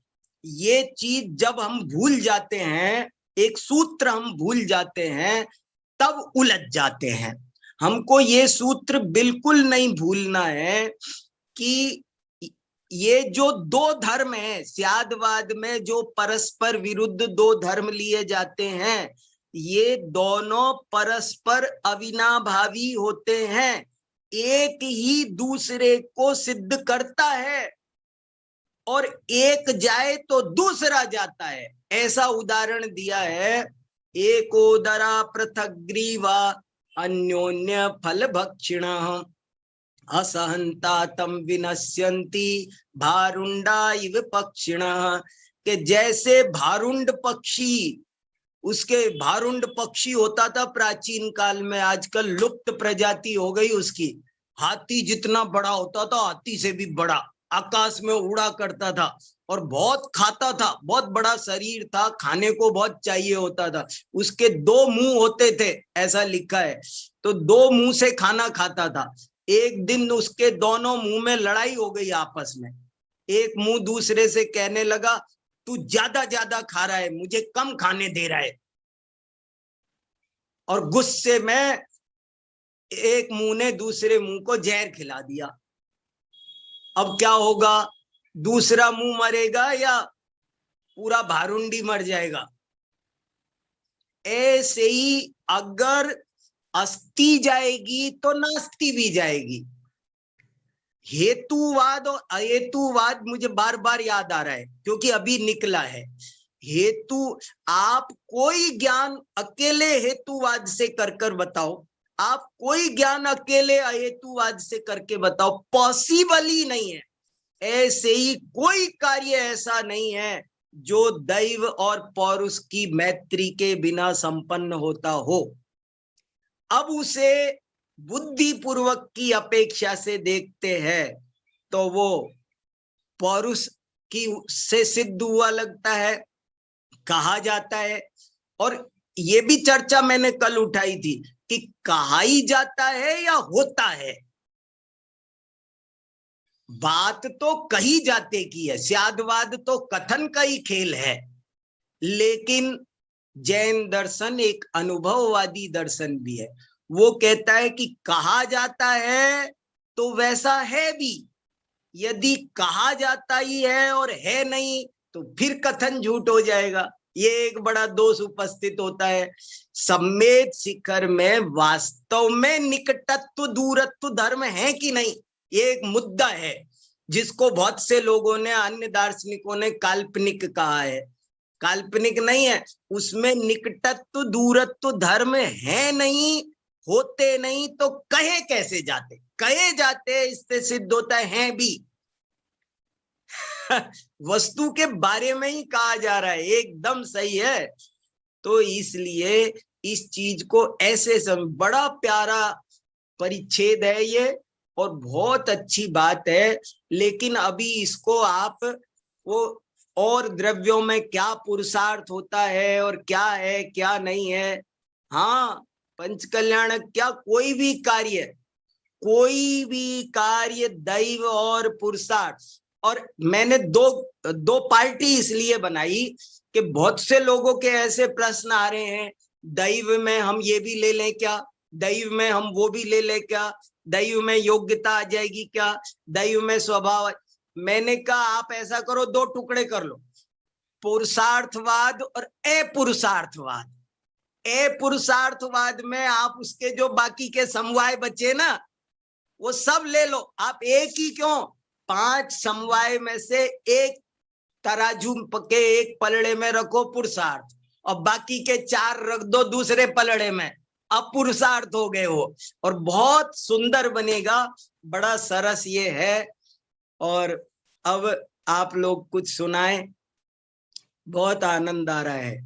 ये चीज जब हम भूल जाते हैं, एक सूत्र हम भूल जाते हैं, तब उलझ जाते हैं। हमको ये सूत्र बिल्कुल नहीं भूलना है कि ये जो दो धर्म है, स्यादवाद में जो परस्पर विरुद्ध दो धर्म लिए जाते हैं, ये दोनों परस्पर अविनाभावी होते हैं, एक ही दूसरे को सिद्ध करता है, और एक जाए तो दूसरा जाता है। ऐसा उदाहरण दिया है, एकोदरा पृथक ग्रीवा अन्योन्य फल भक्षिण असहंता तम विनश्यन्ति भारुंडा इव पक्षिण। के जैसे भारुंड पक्षी, उसके भारुंड पक्षी होता था प्राचीन काल में, आजकल लुप्त प्रजाति हो गई उसकी। हाथी जितना बड़ा होता था, हाथी से भी बड़ा, आकाश में उड़ा करता था और बहुत खाता था, बहुत बड़ा शरीर था, खाने को बहुत चाहिए होता था। उसके दो मुंह होते थे, ऐसा लिखा है, तो दो मुंह से खाना खाता था। एक दिन उसके दोनों मुंह में लड़ाई हो गई आपस में। एक मुंह दूसरे से कहने लगा, तू ज्यादा ज्यादा खा रहा है, मुझे कम खाने दे रहा है। और गुस्से में एक मुंह ने दूसरे मुंह को जहर खिला दिया। अब क्या होगा? दूसरा मुंह मरेगा या पूरा भारुंडी मर जाएगा? ऐसे ही अगर अस्ति जाएगी तो नास्ति भी जाएगी। हेतुवाद और अहेतुवाद मुझे बार बार याद आ रहा है, क्योंकि अभी निकला है। हेतु, आप कोई ज्ञान अकेले हेतुवाद से कर बताओ, आप कोई ज्ञान अकेले अहेतुवाद से करके बताओ, पॉसिबल ही नहीं है। ऐसे ही कोई कार्य ऐसा नहीं है जो दैव और पौरुष की मैत्री के बिना संपन्न होता हो। अब उसे बुद्धि पूर्वक की अपेक्षा से देखते हैं तो वो पौरुष की से सिद्ध हुआ लगता है, कहा जाता है। और ये भी चर्चा मैंने कल उठाई थी कि कहा ही जाता है या होता है। बात तो कही जाते की है, स्यादवाद तो कथन का ही खेल है, लेकिन जैन दर्शन एक अनुभववादी दर्शन भी है। वो कहता है कि कहा जाता है तो वैसा है भी, यदि कहा जाता ही है और है नहीं तो फिर कथन झूठ हो जाएगा। ये एक बड़ा दोष उपस्थित होता है। सम्मेद शिखर में वास्तव में निकटत्व दूरत्व धर्म है कि नहीं, ये एक मुद्दा है। जिसको बहुत से लोगों ने, अन्य दार्शनिकों ने काल्पनिक कहा है। काल्पनिक नहीं है, उसमें निकटत्व दूरत्व धर्म है नहीं, होते नहीं तो कहे कैसे जाते, कहे जाते इससे सिद्ध होता है भी। वस्तु के बारे में ही कहा जा रहा है, एकदम सही है। तो इसलिए इस चीज को ऐसे बड़ा प्यारा परिच्छेद है ये, और बहुत अच्छी बात है। लेकिन अभी इसको आप वो और द्रव्यों में क्या पुरुषार्थ होता है और क्या है क्या नहीं है, हाँ पंच कल्याणक क्या, कोई भी कार्य दैव और पुरुषार्थ। और मैंने दो पार्टी इसलिए बनाई कि बहुत से लोगों के ऐसे प्रश्न आ रहे हैं, दैव में हम ये भी ले लें क्या, दैव में हम वो भी ले लें क्या, दैव में योग्यता आ जाएगी क्या, दैव में स्वभाव। मैंने कहा आप ऐसा करो, दो टुकड़े कर लो, पुरुषार्थवाद और अपुरुषार्थवाद। अपुरुषार्थवाद में आप उसके जो बाकी के समवाय बचे ना, वो सब ले लो। आप एक ही क्यों, 5 समवाय में से एक तराजू के एक पलड़े में रखो पुरुषार्थ, और बाकी के 4 रख दो दूसरे पलड़े में, अपुरुषार्थ हो गए वो, और बहुत सुंदर बनेगा। बड़ा सरस ये है। और अब आप लोग कुछ सुनाएं, बहुत आनंद आ रहा है।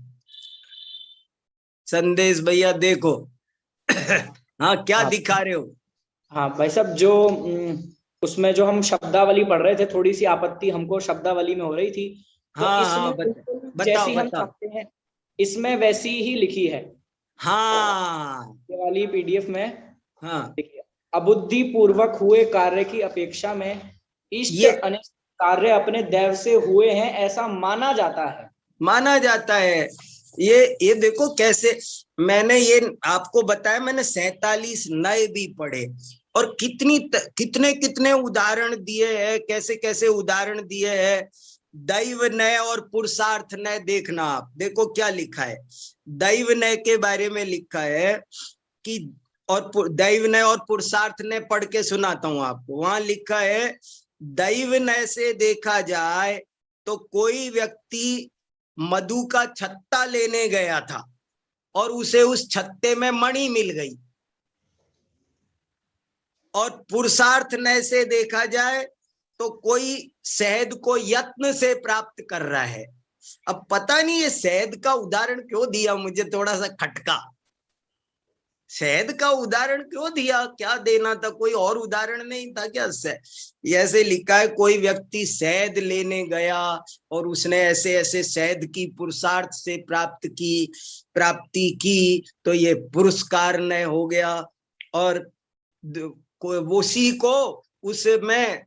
संदेश भैया देखो। हाँ क्या दिखा रहे हो? हाँ भाई साहब, जो उसमें जो हम शब्दावली पढ़ रहे थे, थोड़ी सी आपत्ति हमको शब्दावली में हो रही थी। तो हाँ, इसमें जैसी हम चाहते हैं इसमें वैसी ही लिखी है। हाँ ये वाली पीडीएफ में हाँ, देखिए, अबुद्धि पूर्वक हुए कार्य की अपेक्षा में इष्ट अनिष्ट कार्य अपने दैव से हुए हैं, ऐसा माना जाता है। ये देखो कैसे मैंने ये आपको बताया। मैंने 47 नए भी पढ़े, और कितने उदाहरण दिए हैं, कैसे कैसे उदाहरण दिए हैं। दैव नय और पुरुषार्थ नय देखना आप, देखो क्या लिखा है। दैव नय के बारे में लिखा है कि, और दैव नय और पुरुषार्थ नय पढ़ के सुनाता हूं आपको। वहां लिखा है, दैव नय से देखा जाए तो कोई व्यक्ति मधु का छत्ता लेने गया था और उसे उस छत्ते में मणि मिल गई। और पुरुषार्थ नय से देखा जाए तो कोई शहद को यत्न से प्राप्त कर रहा है। अब पता नहीं ये शहद का उदाहरण क्यों दिया, मुझे थोड़ा सा खटका। शहद का उदाहरण क्यों दिया, क्या देना था, कोई और उदाहरण नहीं था क्या? ऐसे लिखा है, कोई व्यक्ति शहद लेने गया और उसने ऐसे ऐसे शहद की पुरुषार्थ से प्राप्ति की, तो ये पुरस्कार नय हो गया। और उसी को उसमें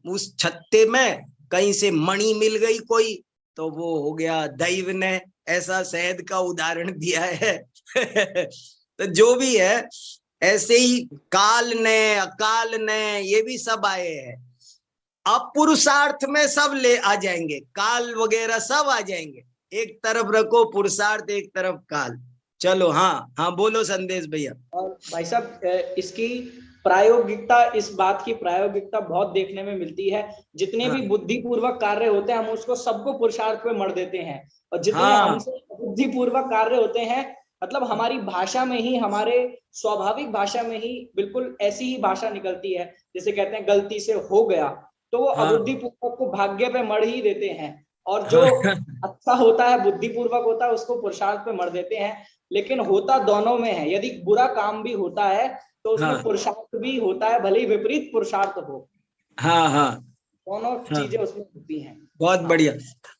उस छत्ते में कहीं से मणि मिल गई कोई, तो वो हो गया दैव ने। ऐसा शहद का उदाहरण दिया है। तो जो भी है, ऐसे ही काल ने, अकाल ने, ये भी सब आए हैं। अब पुरुषार्थ में सब ले आ जाएंगे, काल वगैरह सब आ जाएंगे। एक तरफ रखो पुरुषार्थ, एक तरफ काल। चलो हाँ बोलो संदेश भैया। और भाई साहब, इसकी प्रायोगिकता, इस बात की प्रायोगिकता बहुत देखने में मिलती है। जितने भी बुद्धिपूर्वक कार्य होते हैं, हम उसको सबको पुरुषार्थ पे मर देते हैं, और जितने हमसे बुद्धिपूर्वक कार्य होते हैं, मतलब हमारी भाषा में ही, हमारे स्वाभाविक भाषा में ही बिल्कुल ऐसी ही भाषा निकलती है। जैसे कहते हैं गलती से हो गया, तो वो अबुद्धिपूर्वक को भाग्य पे मर ही देते हैं, और जो अच्छा होता है, बुद्धिपूर्वक होता है, उसको पुरुषार्थ पे मर देते हैं। लेकिन होता दोनों में है। यदि बुरा काम भी होता है तो उसमें पुरुषार्थ भी होता है, भले ही विपरीत पुरुषार्थ हो। दोनों चीजें उसमें होती हैं। बहुत बढ़िया।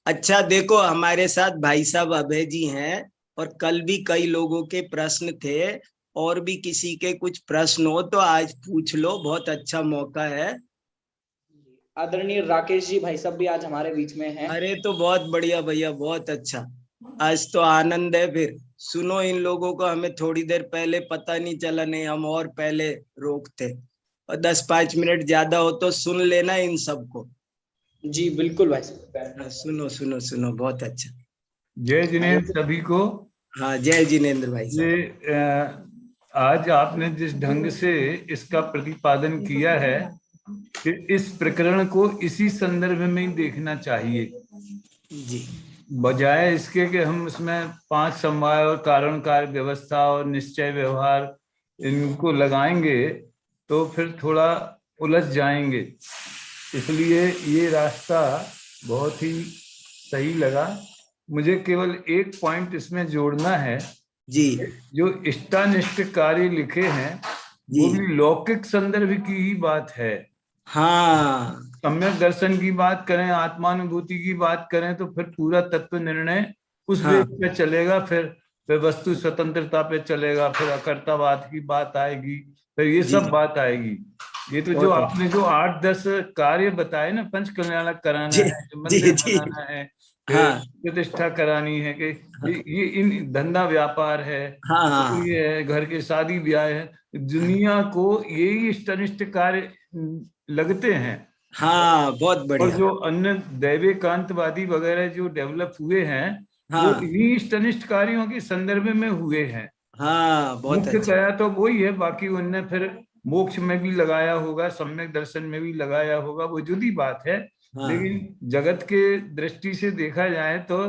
अच्छा देखो, हमारे साथ भाई साहब अभय जी हैं, और कल भी कई लोगों के प्रश्न थे, और भी किसी के कुछ प्रश्न हो तो आज पूछ लो, बहुत अच्छा मौका है। आदरणीय राकेश जी भाई साहब भी आज हमारे बीच में हैं। अरे तो बहुत बढ़िया भैया, बहुत अच्छा, आज तो आनंद है। फिर सुनो इन लोगों को, हमें थोड़ी देर पहले पता नहीं चला, नहीं हम और पहले रोकते, और 10-5 मिनट ज्यादा हो तो सुन लेना इन सबको। जी बिल्कुल भाई साहब, सुनो सुनो सुनो, बहुत अच्छा। जय जिनेंद्र सभी को। हाँ जय जिनेंद्र भाई साहब। आज आपने जिस ढंग से इसका प्रतिपादन किया है, कि इस प्रकरण को इसी संदर्भ में ही देखना चाहिए, जी, बजाय इसके कि हम उसमें 5 समवाय और कारण कार्य व्यवस्था और निश्चय व्यवहार इनको लगाएंगे तो फिर थोड़ा उलझ जाएंगे। इसलिए ये रास्ता बहुत ही सही लगा मुझे। केवल एक पॉइंट इसमें जोड़ना है, जी, जो इष्टानिष्ट कार्य लिखे हैं वो जी, भी लौकिक संदर्भ की ही बात है। हाँ, सम्यक दर्शन की बात करें, आत्मानुभूति की बात करें तो फिर पूरा तत्व निर्णय उस बेस हाँ, पे चलेगा, फिर वस्तु स्वतंत्रता पे चलेगा, फिर अकर्तावाद की बात आएगी, फिर ये जी, सब बात आएगी। ये तो जो बहुत आपने जो 8-10 कार्य बताए ना, पंच कल्याणक कराना जी, है, जो जी, मंदिर जी, बनाना है, फिर हाँ, प्रतिष्ठा करानी है, कि ये इन धंधा व्यापार है, हाँ, तो हाँ, ये है, घर के शादी ब्याह है, दुनिया को यही इष्टनिष्ठ कार्य लगते हैं। हाँ, बहुत और बढ़िया, जो अन्य दैवीकांतवादी वगैरह जो डेवलप हुए हैं वो हाँ, इन्हीं इष्टनिष्ठ कार्यों के संदर्भ में हुए हैं। हाँ, बहुत अच्छा, मुख्यतया तो वही है, बाकी उनने फिर मोक्ष में भी लगाया होगा, सम्यक दर्शन में भी लगाया होगा, वो जुदी बात है। हाँ, लेकिन जगत के दृष्टि से देखा जाए तो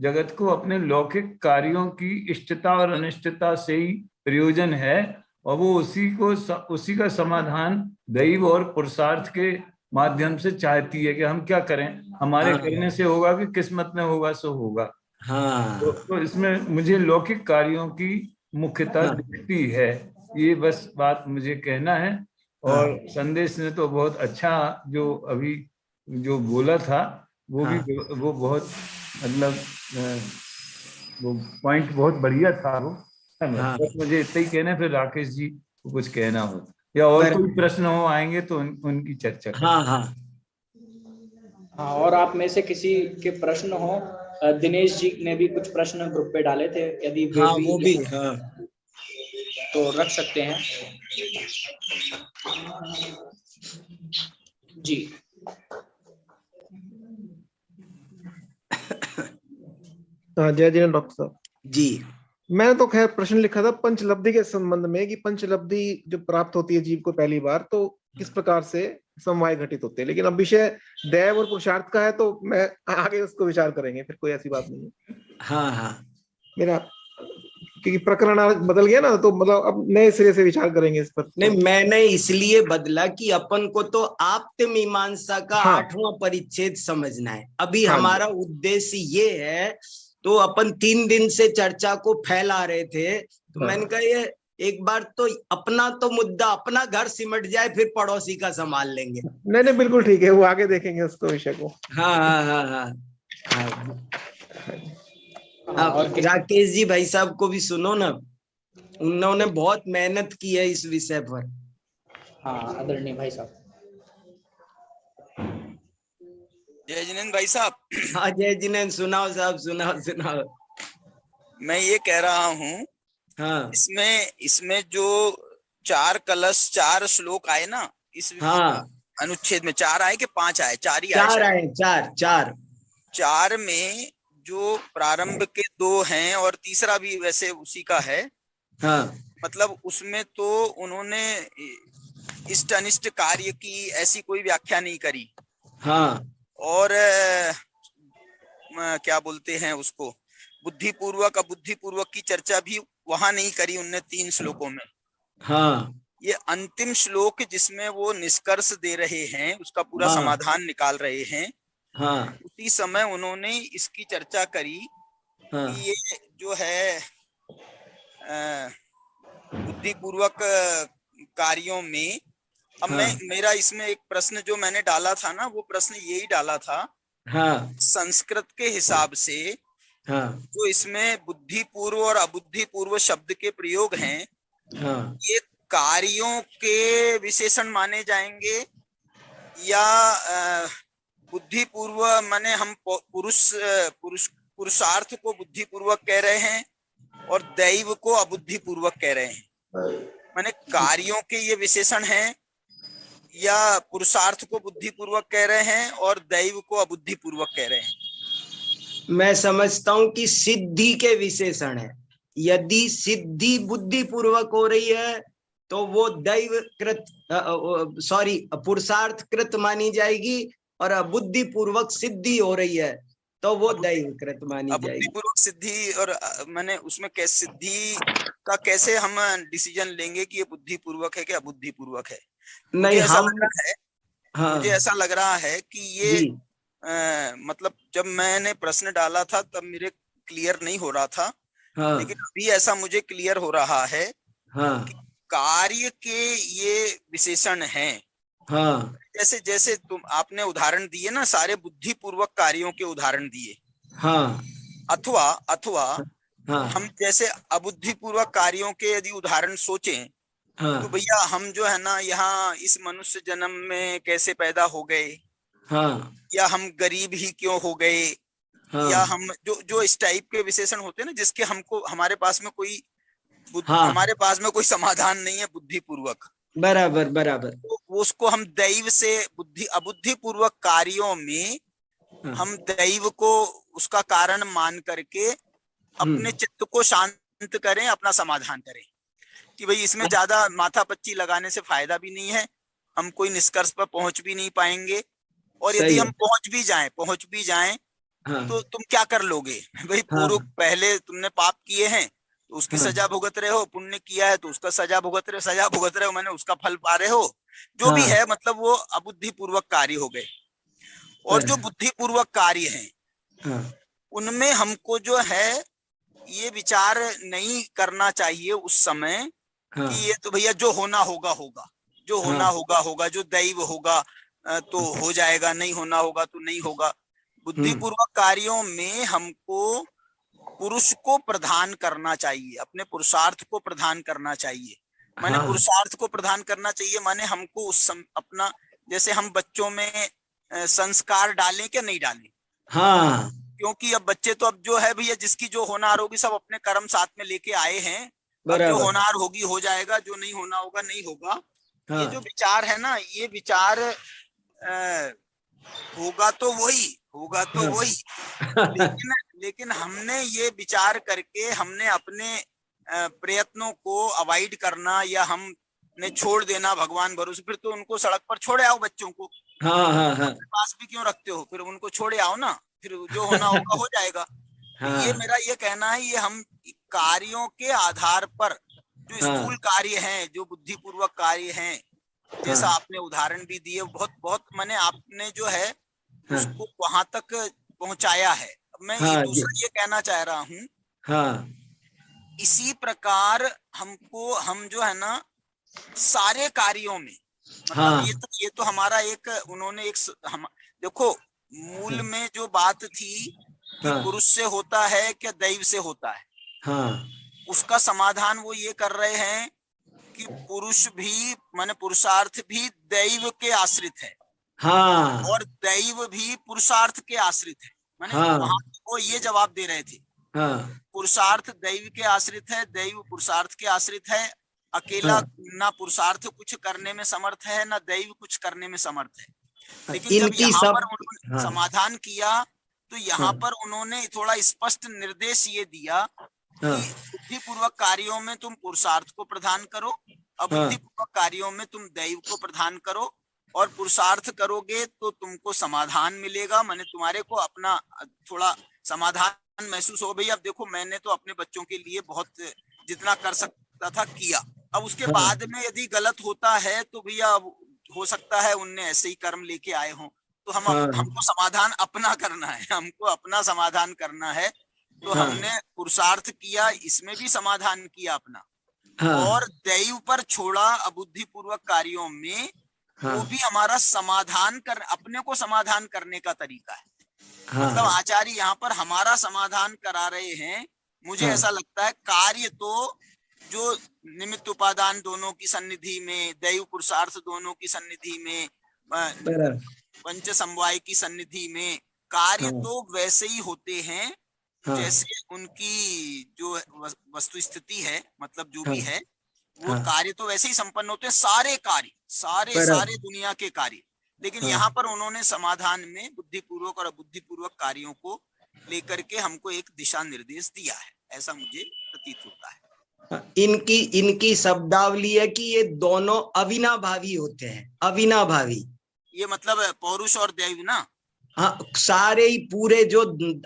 जगत को अपने लौकिक कार्यों की इष्टता और अनिष्टता से ही प्रयोजन है, और वो उसी का समाधान दैव और पुरुषार्थ के माध्यम से चाहती है कि हम क्या करें, हमारे हाँ, करने से होगा कि किस्मत में होगा सो होगा। हाँ, तो इसमें मुझे लौकिक कार्यों की मुख्यता हाँ, दिखती है। ये बस बात मुझे कहना है। और हाँ, संदेश ने तो बहुत अच्छा जो अभी जो बोला था वो भी, हाँ, वो बहुत मतलब वो पॉइंट बहुत बढ़िया था वो, है ना? हाँ, बस मुझे इतना ही कहना है, फिर राकेश जी को कुछ कहना हो या और पर कोई प्रश्न हो आएंगे तो उनकी चर्चा करें। हाँ, हाँ, हाँ, और आप में से किसी के प्रश्न हो, दिनेश जी ने भी कुछ प्रश्न ग्रुप पे डाले थे, यदि वे हाँ, भी वो भी, हाँ, तो रख सकते हैं जी। जय जय डॉक्टर साहब। जी, मैंने तो खैर प्रश्न लिखा था पंचलब्धि के संबंध में कि पंचलब्धि जो प्राप्त होती है जीव को पहली बार, तो किस प्रकार से समवाय घटित होते हैं। लेकिन अब विषय दैव और पुरुषार्थ का है तो मैं आगे उसको विचार करेंगे, फिर कोई ऐसी बात नहीं है हाँ, हाँ, मेरा, क्योंकि प्रकरण आज बदल गया ना, तो मतलब अब नए सिरे से विचार करेंगे इस पर। नहीं, मैंने इसलिए बदला कि अपन को तो आप्त मीमांसा का हाँ, 8वां परिच्छेद समझना है। अभी हाँ जी, हमारा उद्देश्य ये है, तो अपन 3 दिन से चर्चा को फैला रहे थे, तो हाँ, मैंने कहा ये एक बार तो अपना तो मुद्दा, अपना घर सिमट जाए, फिर पड़ोसी का संभाल लेंगे। नहीं नहीं बिल्कुल ठीक है, वो आगे देखेंगे उसको विषय को। हाँ, हाँ, हाँ, हाँ, हाँ। हाँ, अब और राकेश जी भाई साहब को भी सुनो ना, उन्होंने बहुत मेहनत की है इस विषय पर। हाँ, आदरणीय भाई साहब। जय जिनेंद्र भाई साहब। हाँ, जय जिनेंद्र, सुनाओ साहब, सुनाओ, सुनाओ। मैं ये कह रहा हूँ, हाँ, इसमें जो 4 कलश 4 श्लोक आए ना, इस हाँ, अनुच्छेद में 4 आए कि 5 आए? 4 ही आए 4 शायद। आए, 4, 4। 4 में जो प्रारंभ के 2 हैं और तीसरा भी वैसे उसी का है। हाँ, मतलब उसमें तो उन्होंने इष्ट अनिष्ट कार्य की ऐसी कोई व्याख्या नहीं करी। हाँ, और क्या बोलते हैं उसको, बुद्धिपूर्वक की चर्चा भी वहां नहीं करी उनने 3 श्लोकों में। हाँ, ये अंतिम श्लोक जिसमें वो निष्कर्ष दे रहे हैं, उसका पूरा हाँ, समाधान निकाल रहे हैं, हाँ, उसी समय उन्होंने इसकी चर्चा करी हाँ, कि ये जो है बुद्धिपूर्वक कार्यों में, अब हाँ, मेरा इसमें एक प्रश्न जो मैंने डाला था ना, वो प्रश्न यही डाला था, हाँ, संस्कृत के हिसाब से हाँ, जो इसमें बुद्धिपूर्व और अबुद्धिपूर्व शब्द के प्रयोग हैं, हाँ, ये कार्यों के विशेषण माने जाएंगे या बुद्धिपूर्व माने हम पुरुषार्थ को बुद्धिपूर्वक कह रहे हैं और दैव को अबुद्धिपूर्वक कह रहे हैं। माने कार्यों के ये विशेषण हैं या पुरुषार्थ को बुद्धिपूर्वक कह रहे हैं और दैव को अबुद्धिपूर्वक कह रहे हैं? मैं समझता हूं कि सिद्धि के विशेषण है। यदि सिद्धि बुद्धि पूर्वक हो रही है तो वो दैवकृत सॉरी पुरुषार्थकृत मानी जाएगी, और बुद्धिपूर्वक सिद्धि हो रही है तो वो दैवकृत मानी जाएगी। बुद्धिपूर्वक सिद्धि, और मैंने उसमें कैसे सिद्धि का कैसे हम डिसीजन लेंगे कि ये बुद्धिपूर्वक है कि अबुद्धिपूर्वक है? नहीं, ऐसा हम लग रहा है, हाँ मुझे ऐसा लग रहा है कि ये जी, मतलब जब मैंने प्रश्न डाला था तब मेरे क्लियर नहीं हो रहा था, हाँ लेकिन अभी ऐसा मुझे क्लियर हो रहा है हाँ कार्य के ये विशेषण हैं। हाँ जैसे जैसे तुम आपने उदाहरण दिए ना, सारे बुद्धिपूर्वक कार्यों के उदाहरण दिए, हाँ अथवा अथवा हाँ हम जैसे अबुद्धिपूर्वक कार्यों के यदि उदाहरण सोचें तो हाँ भैया हम जो है ना यहाँ इस मनुष्य जन्म में कैसे पैदा हो गए, हाँ या हम गरीब ही क्यों हो गए, या हाँ हम जो जो इस टाइप के विशेषण होते हैं ना, जिसके हमको हमारे पास में कोई हाँ हमारे पास में कोई समाधान नहीं है बुद्धिपूर्वक, बराबर बराबर, तो उसको हम दैव से अबुद्धिपूर्वक कार्यों में हाँ, हम दैव को उसका कारण मान करके अपने चित्त को शांत करें, अपना समाधान करें कि भाई इसमें ज्यादा माथापच्ची लगाने से फायदा भी नहीं है, हम कोई निष्कर्ष पर पहुंच भी नहीं पाएंगे, और यदि सही हम है, पहुंच भी जाएं हाँ तो तुम क्या कर लोगे भाई? हाँ पूर्व पहले तुमने पाप किए हैं तो उसकी हाँ सजा भुगत रहे हो, पुण्य किया है तो उसका सजा भुगत रहे हो, मैंने उसका फल पा रहे हो, जो भी हाँ है, मतलब वो अबुद्धिपूर्वक कार्य हो गए। और जो बुद्धिपूर्वक कार्य हैं हाँ उनमें हमको जो है ये विचार नहीं करना चाहिए उस समय हाँ कि ये तो भैया जो होना होगा होगा, जो होना हाँ होगा होगा, जो दैव होगा तो हो जाएगा, नहीं होना होगा तो नहीं होगा। बुद्धिपूर्वक कार्यों में हमको पुरुष को प्रधान करना चाहिए, अपने पुरुषार्थ को प्रधान करना चाहिए। माने हाँ पुरुषार्थ को प्रधान करना चाहिए, माने हमको अपना, जैसे हम बच्चों में संस्कार डालें क्या नहीं डालें, हाँ क्योंकि अब बच्चे तो अब जो है भैया जिसकी जो होनार होगी सब अपने कर्म साथ में लेके आए हैं, अब जो बराबर, होनार होगी हो जाएगा, जो नहीं होना होगा नहीं होगा। हाँ ये जो विचार है ना, ये विचार होगा तो वही, होगा तो वही, लेकिन हमने ये विचार करके हमने अपने प्रयत्नों को अवॉइड करना या हमने छोड़ देना भगवान भरोसे, फिर तो उनको सड़क पर छोड़े आओ बच्चों को, हाँ हाँ हाँ पास भी क्यों रखते हो, फिर उनको छोड़े आओ ना, फिर जो होना होगा हो जाएगा। हाँ ये मेरा ये कहना है, ये हम कार्यों के आधार पर जो स्थूल कार्य हैं, जो बुद्धिपूर्वक कार्य हैं, जैसा आपने उदाहरण भी दिए, बहुत बहुत मैंने आपने जो है उसको वहां तक पहुंचाया है। अब मैं ये दूसरा ये कहना चाह रहा हूँ, हाँ इसी प्रकार हमको हम जो है ना सारे कार्यों में, मतलब ये तो हमारा एक उन्होंने एक देखो मूल में जो बात थी कि पुरुष से होता है क्या दैव से होता है, उसका समाधान वो ये कर रहे हैं कि पुरुष भी माने पुरुषार्थ भी दैव के आश्रित है, और दैव भी पुरुषार्थ के आश्रित है। माने वहां वो ये जवाब दे रहे थे, पुरुषार्थ दैव के आश्रित है, दैव पुरुषार्थ के आश्रित है, अकेला ना पुरुषार्थ कुछ करने में समर्थ है ना दैव कुछ करने में समर्थ है। लेकिन जब यहाँ पर उन्होंने समाधान किया तो यहाँ पर उन्होंने थोड़ा स्पष्ट निर्देश ये दिया कि बुद्धिपूर्वक कार्यों में तुम पुरुषार्थ को प्रदान करो, अबुद्धिपूर्वक कार्यों में तुम दैव को प्रदान करो, और पुरुषार्थ करोगे तो तुमको समाधान मिलेगा, माने तुम्हारे को अपना थोड़ा समाधान महसूस हो। भैया अब देखो मैंने तो अपने बच्चों के लिए बहुत जितना कर सकता था किया, अब उसके बाद में यदि गलत होता है तो भैया हो सकता है उनने ऐसे ही कर्म लेके आए हों, तो हमको समाधान अपना करना है, हमको अपना समाधान करना है। तो हमने पुरुषार्थ किया, इसमें भी समाधान किया अपना, और दैव पर छोड़ा अबुद्धिपूर्वक कार्यों में, वो भी हमारा समाधान अपने को समाधान करने का तरीका है। मतलब आचार्य यहाँ पर हमारा समाधान करा रहे हैं। मुझे ऐसा लगता है कार्य तो जो निमित्त उपादान दोनों की सन्निधि में, दैव पुरुषार्थ दोनों की सन्निधि में, पंच समवाय की सन्निधि में, कार्य तो वैसे ही होते हैं जैसे उनकी जो वस्तु स्थिति है, मतलब जो भी है वो कार्य तो वैसे ही संपन्न होते हैं, सारे कार्य, सारे दुनिया के कार्य। लेकिन यहाँ पर उन्होंने समाधान में बुद्धिपूर्वक और अबुद्धिपूर्वक कार्यों को लेकर के हमको एक दिशा निर्देश दिया है, ऐसा मुझे प्रतीत होता है। इनकी शब्दावली है कि ये दोनों अविनाभावी होते हैं, अविनाभावी। ये मतलब पौरुष और दैव ना। हाँ, सारे ही पूरे जो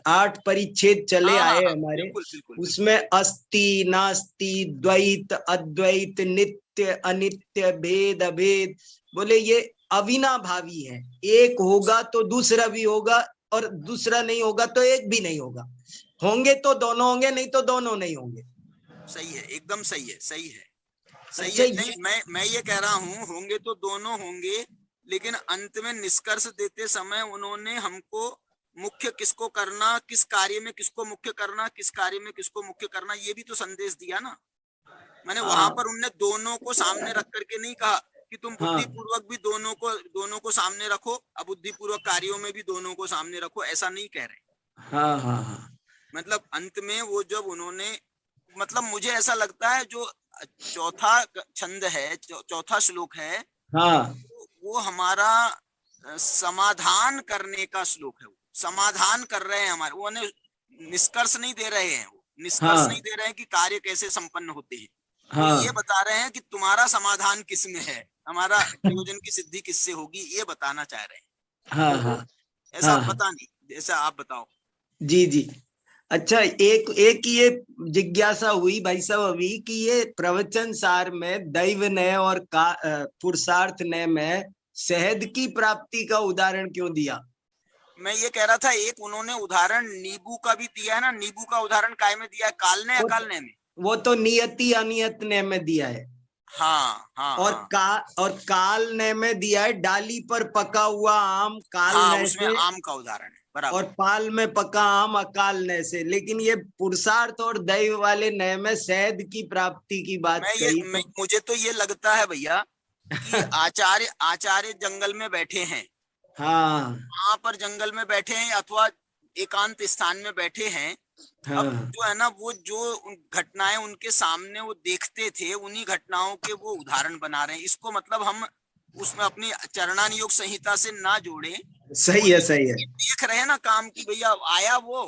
8 परिच्छेद चले हाँ, आए हाँ, हमारे, बिल्कुल, बिल्कुल, उसमें अस्ति नास्ति द्वैत अद्वैत नित्य अनित्य भेद अभेद, बोले ये अविनाभावी है। एक होगा तो दूसरा भी होगा, और दूसरा नहीं होगा तो एक भी नहीं होगा। होंगे तो दोनों होंगे, नहीं तो दोनों नहीं होंगे। सही है, एकदम सही है, सही है, सही अच्छा, है। नहीं, मैं ये कह रहा हूँ होंगे तो दोनों होंगे, लेकिन अंत में निष्कर्ष देते समय उन्होंने हमको मुख्य किसको करना, किस कार्य में किसको मुख्य करना, किस कार्य में किसको मुख्य करना, ये भी तो संदेश दिया ना। मैंने वहां पर उनने दोनों को सामने रख करके नहीं कहा कि तुम बुद्धिपूर्वक भी दोनों को सामने रखो, अबुद्धिपूर्वक कार्यों में भी दोनों को सामने रखो, ऐसा नहीं कह रहे। हाँ हाँ हाँ। मतलब अंत में वो जब उन्होंने, मतलब मुझे ऐसा लगता है जो चौथा छंद है, चौथा श्लोक है, हाँ, वो हमारा समाधान करने का श्लोक है। वो समाधान कर रहे हैं हमारे, वो निष्कर्ष नहीं दे रहे हैं, वो निष्कर्ष नहीं दे रहे हैं कि कार्य कैसे संपन्न होते हैं। वो ये बता रहे हैं कि तुम्हारा समाधान किसमें है, हमारा प्रयोजन की सिद्धि किससे होगी, ये बताना चाह रहे हैं। हाँ हाँ, ऐसा पता नहीं, ऐसा आप बताओ। जी जी। अच्छा, एक ये जिज्ञासा हुई भाई साहब अभी कि ये प्रवचन सार में दैव नय और पुरुषार्थ नय में शहद की प्राप्ति का उदाहरण क्यों दिया? मैं ये कह रहा था, एक उन्होंने उदाहरण नींबू का भी दिया है ना, नींबू का उदाहरण काय में दिया है, काल ने अकाल ने में? वो तो नियति अनियत ने में दिया है। हाँ हाँ, और हाँ। और काल ने में दिया है डाली पर पका हुआ आम, काल हाँ, ने उसमें से, आम का उदाहरण है, बराबर। और पाल में पका आम अकाल ने से। लेकिन ये पुरुषार्थ और दैव वाले नय में शहद की प्राप्ति की बात कही। मुझे तो ये लगता है भैया कि आचार्य जंगल में बैठे हैं, हाँ, वहां पर जंगल में बैठे हैं अथवा एकांत स्थान में बैठे हैं। हाँ, अब जो है ना, वो जो घटनाएं उनके सामने वो देखते थे, उन्हीं घटनाओं के वो उदाहरण बना रहे हैं। इसको मतलब हम उसमें अपनी चरणानुयोग संहिता से ना जोड़े। सही है, सही है। देख रहे हैं ना काम की, भैया आया वो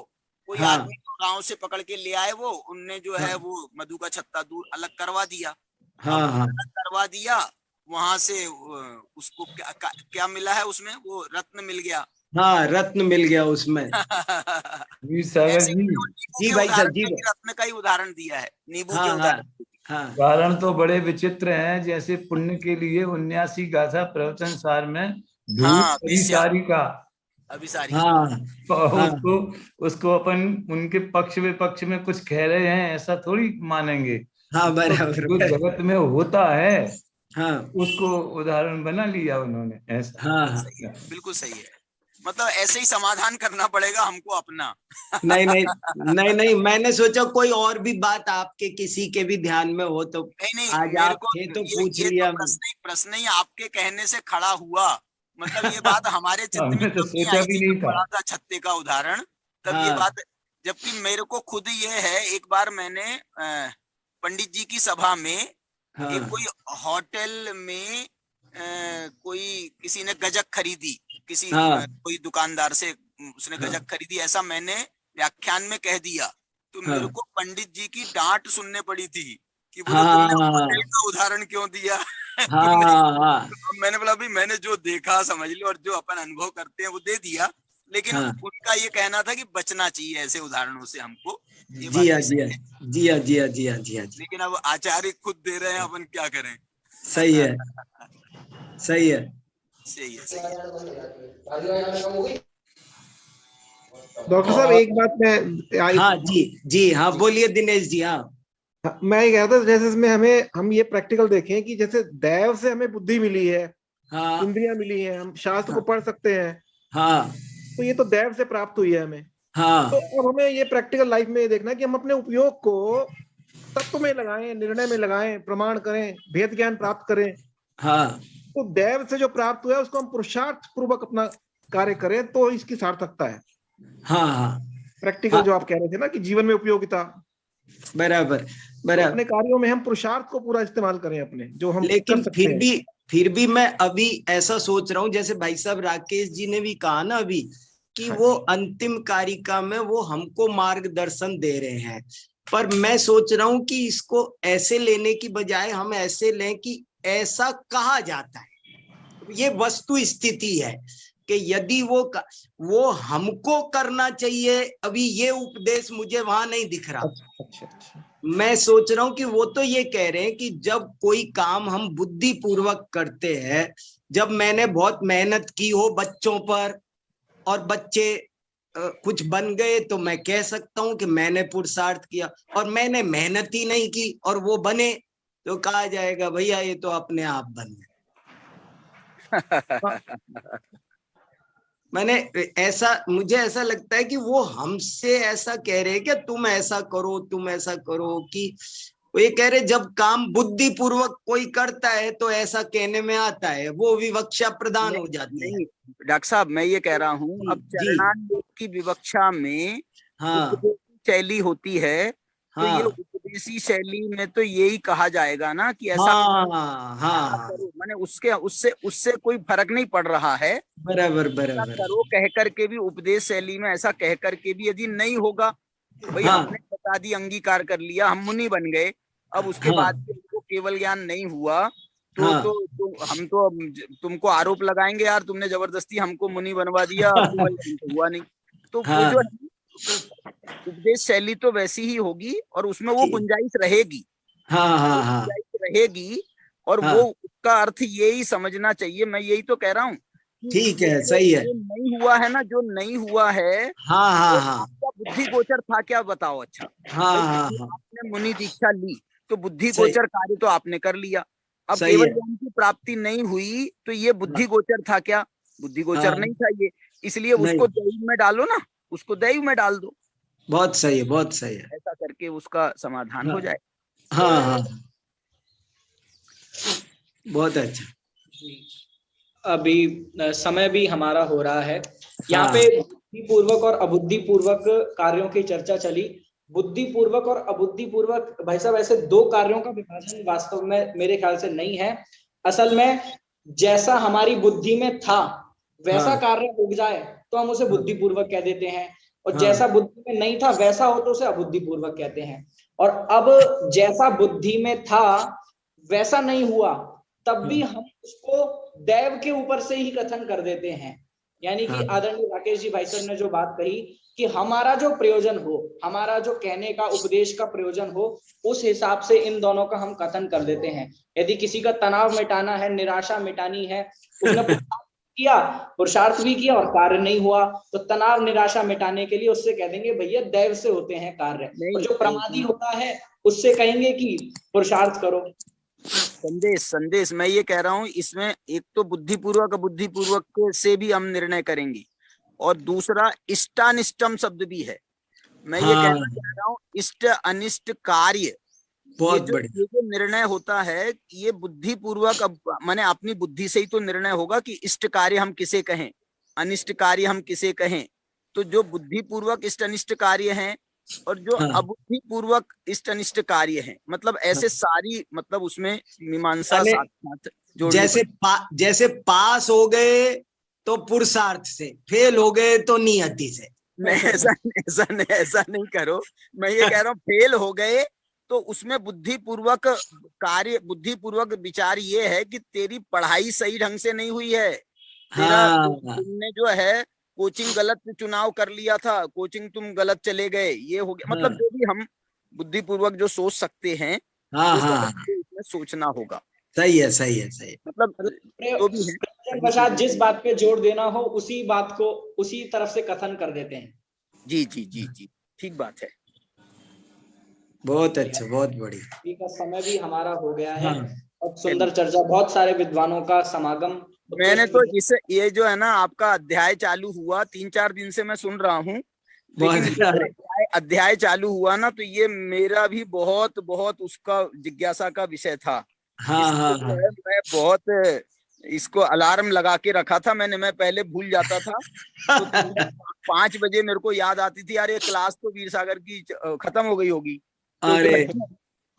कोई आदमी गांव से पकड़ के ले आए, वो उनने जो है वो मधु का छत्ता दूर अलग करवा दिया। अलग करवा दिया, वहां से उसको क्या मिला है, उसमें वो रत्न मिल गया। हाँ, रत्न मिल गया उसमें। जी भाई साहब, जी रत्न का ही उदाहरण दिया है, नींबू के उदाहरण। कारण तो बड़े विचित्र हैं, जैसे पुण्य के लिए 79 गाथा प्रवचन सार में अभिसारी का, उसको अपन उनके पक्ष विपक्ष में कुछ कह रहे हैं ऐसा थोड़ी मानेंगे। हाँ, बराबर। जो जगत में होता है, हाँ, उसको उदाहरण बना लिया उन्होंने, ऐसा। हाँ, बिल्कुल सही है। मतलब ऐसे ही समाधान करना पड़ेगा हमको अपना। नहीं, मैंने सोचा कोई और भी बात आपके किसी के भी ध्यान में हो तो नहीं, आज आप थे तो पूछ लिया। प्रश्न ही आपके कहने से खड़ा हुआ। मतलब ये बात हमारे चित्त में तो सोचा भी नहीं था। था छत्ते का उदाहरण, तब ये बात, जबकि मेरे को खुद ये है, एक बार मैंने पंडित जी की सभा में एक कोई होटल में कोई किसी ने गजक खरीदी, किसी कोई दुकानदार से उसने गजक खरीदी, ऐसा मैंने व्याख्यान में कह दिया। तो मेरे को पंडित जी की डांट सुनने पड़ी थी कि बोले तुमने होटल का उदाहरण क्यों दिया। मैंने बोला भाई मैंने जो देखा समझ लो, और जो अपन अनुभव करते हैं वो दे दिया, लेकिन उनका ये कहना था कि बचना चाहिए ऐसे उदाहरणों से हमको। जी। लेकिन अब आचार्य खुद दे रहे हैं, अपन क्या करें। सही है। डॉक्टर साहब एक बात मैं, हाँ जी, हाँ बोलिए दिनेश जी। हाँ, मैं ये कह रहा था, जैसे इसमें हम ये प्रैक्टिकल देखें कि जैसे दैव से हमें बुद्धि मिली है, इंद्रियां मिली है, हम शास्त्र को पढ़ सकते हैं, तो ये तो दैव से प्राप्त हुई है हमें। तो अब हमें ये प्रैक्टिकल लाइफ में ये देखना है कि हम अपने उपयोग को तत्व में लगाएं, निर्णय में लगाएं, प्रमाण करें, भेद ज्ञान प्राप्त करें। तो दैव से जो प्राप्त हुआ है उसको हम पुरुषार्थ पूर्वक अपना कार्य करें तो इसकी सार्थकता है। प्रैक्टिकल जो आप कह रहे थे ना कि जीवन में उपयोगिता, बराबर। अपने कार्यों में हम पुरुषार्थ को पूरा इस्तेमाल करें अपने, जो हम लेकिन फिर भी मैं अभी ऐसा सोच रहा हूँ, जैसे भाई साहब राकेश जी ने भी कहा ना अभी कि वो अंतिम कारिका में वो हमको मार्गदर्शन दे रहे हैं, पर मैं सोच रहा हूं कि इसको ऐसे लेने की बजाय हम ऐसे लें कि ऐसा कहा जाता है। ये वस्तु स्थिति है कि यदि वो हमको करना चाहिए, अभी ये उपदेश मुझे वहां नहीं दिख रहा। अच्छा। मैं सोच रहा हूं कि वो तो ये कह रहे हैं कि जब कोई काम हम बुद्धि पूर्वक करते हैं, जब मैंने बहुत मेहनत की हो बच्चों पर और बच्चे कुछ बन गए, तो मैं कह सकता हूं कि मैंने पुरुषार्थ किया। और मैंने मेहनत ही नहीं की और वो बने, तो कहा जाएगा भैया ये तो अपने आप बन गए। मुझे ऐसा लगता है कि वो हमसे ऐसा कह रहे हैं कि तुम ऐसा करो, तुम ऐसा करो, कि वो ये कह रहे जब काम बुद्धि पूर्वक कोई करता है तो ऐसा कहने में आता है, वो विवक्षा प्रदान हो जाती है। डॉक्टर साहब मैं ये कह रहा हूँ, अब चरणानुयोग की विवक्षा में उपदेशी शैली होती है, तो ये उपदेशी शैली में तो यही कहा जाएगा ना कि ऐसा करो, माने उससे कोई फर्क नहीं पड़ रहा है। बराबर करो कह करके भी, उपदेश शैली में ऐसा कह करके भी यदि नहीं होगा, भाई हमने बता दी, अंगीकार कर लिया, हम मुनि बन गए, अब उसके बाद उनको केवल ज्ञान नहीं हुआ, तो हम तो तुमको आरोप लगाएंगे, यार तुमने जबरदस्ती हमको मुनि बनवा दिया, केवल ज्ञान हुआ नहीं। तो वो जो उपदेश शैली तो वैसी ही होगी और उसमें वो गुंजाइश रहेगी। रहेगी और वो उसका अर्थ यही समझना चाहिए। मैं यही तो कह रहा हूँ। ठीक है, सही है। नहीं हुआ है ना, जो नहीं हुआ है, आपका बुद्धि गोचर था क्या, बताओ। अच्छा, आपने मुनि दीक्षा ली तो बुद्धि गोचर कार्य तो आपने कर लिया। अब केवल ज्ञान की प्राप्ति नहीं हुई तो ये बुद्धि गोचर था क्या? बुद्धि गोचर नहीं था ये, इसलिए उसको दैव में डालो ना, उसको दैव में डाल दो। बहुत सही है, बहुत सही है। ऐसा करके उसका समाधान हो जाए। बहुत अच्छा। अभी समय भी हमारा हो रहा है। यहाँ पे बुद्धि पूर्वक और अबुद्धि पूर्वक कार्यों की चर्चा चली। बुद्धि पूर्वक और अबुद्धि पूर्वक भाई साहब ऐसे दो कार्यों का विभाजन वास्तव में मेरे ख्याल से नहीं है। असल में जैसा हमारी बुद्धि में था वैसा कार्य उग जाए तो हम उसे बुद्धि पूर्वक कह देते हैं, और जैसा बुद्धि में नहीं था वैसा हो तो उसे अबुद्धि पूर्वक कहते हैं। और अब जैसा बुद्धि में था वैसा नहीं हुआ तब भी हम उसको दैव के ऊपर से ही कथन कर देते हैं। यानी कि आदरणीय राकेश जी भाई साहब ने जो बात कही कि हमारा जो प्रयोजन हो, हमारा जो कहने का उपदेश का प्रयोजन हो, उस हिसाब से इन दोनों का हम कथन कर देते हैं। यदि किसी का तनाव मिटाना है, निराशा मिटानी है, उसने किया, पुरुषार्थ भी किया और कार्य नहीं हुआ, तो तनाव निराशा मिटाने के लिए उससे कह देंगे भैया दैव से होते हैं कार्य। और जो प्रमादी होता है उससे कहेंगे कि पुरुषार्थ करो। संदेश मैं ये कह रहा हूँ, इसमें एक तो बुद्धिपूर्वक बुद्धिपूर्वक से भी हम निर्णय करेंगे, और दूसरा इष्टानिष्टम शब्द भी है। मैं ये कहना चाह रहा हूँ, इष्ट अनिष्ट कार्य, ये जो निर्णय होता है ये बुद्धिपूर्वक, माने अपनी बुद्धि से ही तो निर्णय होगा कि इष्ट कार्य हम किसे कहें, अनिष्ट कार्य हम किसे कहें। तो जो बुद्धिपूर्वक इष्ट अनिष्ट कार्य हैं और जो अबुद्धि पूर्वक इष्ट अनिष्ट कार्य हैं, मतलब ऐसे सारी, मतलब उसमें मीमांसा साथ जैसे पास हो गए तो पुरुषार्थ से, फेल हो गए तो नियति से। ऐसा नहीं करो। मैं ये कह रहा हूँ फेल हो गए तो उसमें बुद्धिपूर्वक कार्य, बुद्धिपूर्वक विचार ये है कि तेरी पढ़ाई सही ढंग से नहीं हुई है, तुमने जो है कोचिंग गलत चुनाव कर लिया था, कोचिंग तुम गलत चले गए, ये हो गया। मतलब जो भी हम बुद्धिपूर्वक जो सोच सकते हैं उसमें सोचना होगा। सही है, सही है, सही है। मतलब तो भी है जिस बात पे जोर देना हो उसी बात को उसी तरफ से कथन कर देते हैं। जी जी जी जी, ठीक बात है। बहुत अच्छा, बहुत बढ़िया। ठीक है, समय भी हमारा हो गया है। और सुंदर चर्चा, बहुत सारे विद्वानों का समागम। मैंने तो ये जो है ना आपका अध्याय चालू हुआ, 3-4 दिन से मैं सुन रहा हूँ, लेकिन अध्याय चालू हुआ ना तो ये मेरा भी बहुत बहुत उसका जिज्ञासा का विषय था। मैं बहुत इसको अलार्म लगा के रखा था मैंने, मैं पहले भूल जाता था। तो 5 बजे मेरे को याद आती थी, यार ये क्लास तो वीर सागर की खत्म हो गई होगी। तो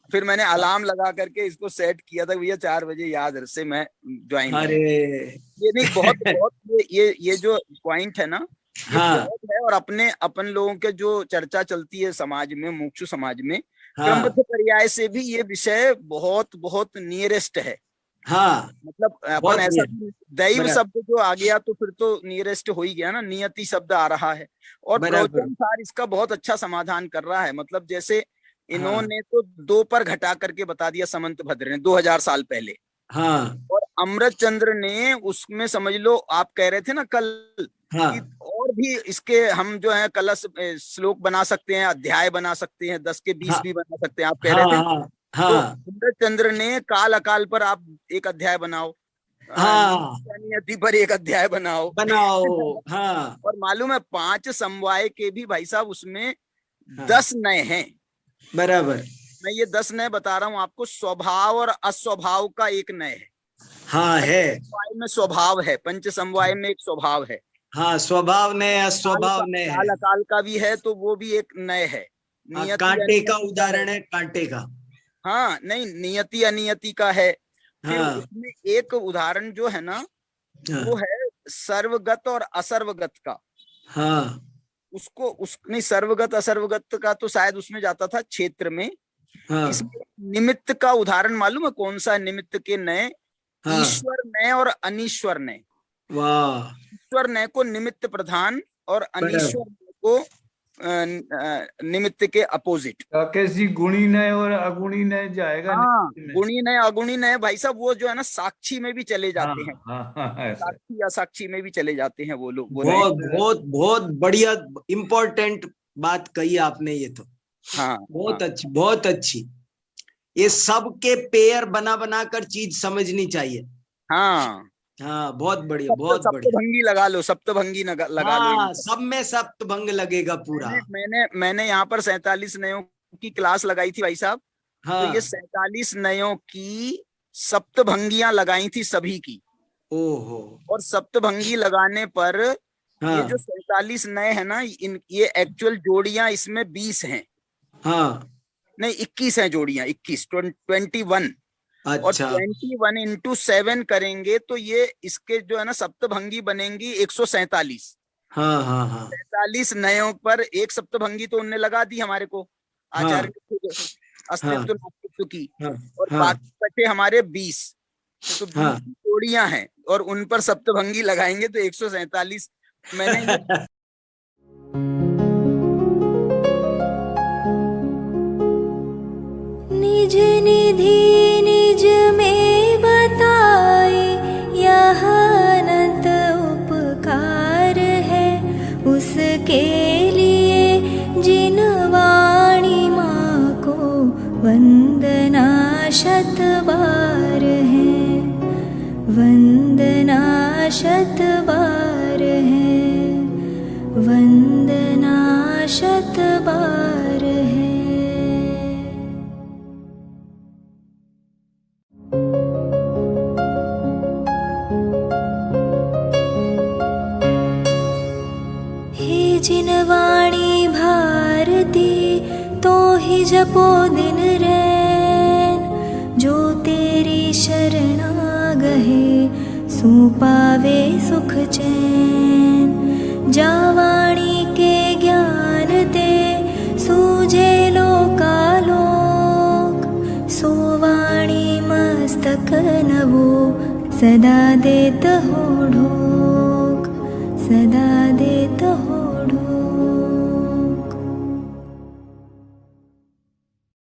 फिर मैंने अलार्म लगा करके इसको सेट किया था, भैया 4 बजे याद से मैं ज्वाइन। ये नहीं, बहुत बहुत ये जो पॉइंट है ना, ये बहुत है। और अपन लोगों के जो चर्चा चलती है समाज में, मुमुक्षु समाज में, क्रमबद्ध पर्याय से भी ये विषय बहुत बहुत नियरेस्ट है। मतलब अपन ऐसा दैव शब्द जो आ गया तो फिर तो नियरेस्ट हो ही गया ना, नियति शब्द आ रहा है। और प्रवचन सार इसका बहुत अच्छा समाधान कर रहा है। मतलब जैसे इन्होंने तो 2 पर घटा करके बता दिया समंत भद्र ने 2000 साल पहले। और अमृत चंद्र ने उसमें समझ लो, आप कह रहे थे ना कल कि और भी इसके हम जो है कलश श्लोक बना सकते हैं, अध्याय बना सकते हैं, 10 के 20 भी बना सकते हैं, आप कह रहे थे। तो अमृत चंद्र ने काल अकाल पर आप एक अध्याय बनाओ, नियति पर एक अध्याय बनाओ। और मालूम है 5 समवाय के भी भाई साहब उसमें 10 नए हैं। बराबर, मैं ये 10 नए बता रहा हूँ आपको। स्वभाव और अस्वभाव का एक नए है। है में स्वभाव है, पंच समवाय में एक स्वभाव है। स्वभाव नए, अस्वभाव नए, काल अकाल का भी है तो वो भी एक नए है। कांटे का उदाहरण है, कांटे का। नहीं, नियति अनियति का है। फिर उसमें एक उदाहरण जो है ना वो है सर्वगत और असर्वगत का। नहीं, सर्वगत असर्वगत का तो शायद उसमें जाता था क्षेत्र में। इसमें निमित्त का उदाहरण मालूम है कौन सा? निमित्त के नए, ईश्वर नए और अनीश्वर नए। ईश्वर नए को निमित्त प्रधान और अनीश्वर नए को निमित्त के अपोजिट। कैसी गुणी नए और अगुणी नए जाएगा? गुणी नए अगुणी नए भाई साहब वो जो है ना साक्षी में भी चले जाते हैं। साक्षी या साक्षी में भी चले जाते हैं वो लोग। बहुत बढ़िया इम्पोर्टेंट बात कही आपने ये तो। बहुत अच्छी, बहुत अच्छी। ये सबके पेयर बना बना कर चीज समझनी चाहिए। बहुत बढ़िया, बहुत बढ़िया। सप्तभंगी लगा लो, सप्तभंगी लगा लो। सब में सप्तभंग लगेगा पूरा। मैंने यहाँ पर 47 नयों की क्लास लगाई थी भाई साहब। तो ये 47 नयों की सप्तभंगियां लगाई थी सभी की। और सप्तभंगी लगाने पर ये जो 47 नए है ना, ये एक्चुअल जोड़ियां इसमें 20 हैं। नहीं, 21 हैं जोड़ियां, 21 और 21 into 7 करेंगे तो ये इसके जो है ना सप्तभंगी बनेंगी 147। 47 नयों पर एक सप्तभंगी तो उनने लगा दी हमारे को, आचार्य अस्तित्व नास्तित्व की। और बाकी बचे हमारे 20। तो 20 जोड़ियां हैं और उन पर सप्तभंगी लगाएंगे तो 147। मैंने निज निधि निज में बताए यह अनंत उपकार है उसके लिए जिन वाणी माँ को वंदना शत बार है, वंदना शत बार है, वंदना शत बार है। जिन वाणी भारती तो ही जपो दिन रैन, जो तेरी शरणा गहे सो पावे सुख चैन। जा वाणी के ज्ञान ते सूझे लोकालोक, सो वाणी मस्तक नवो सदा देत हो ढोक, सदा देत हो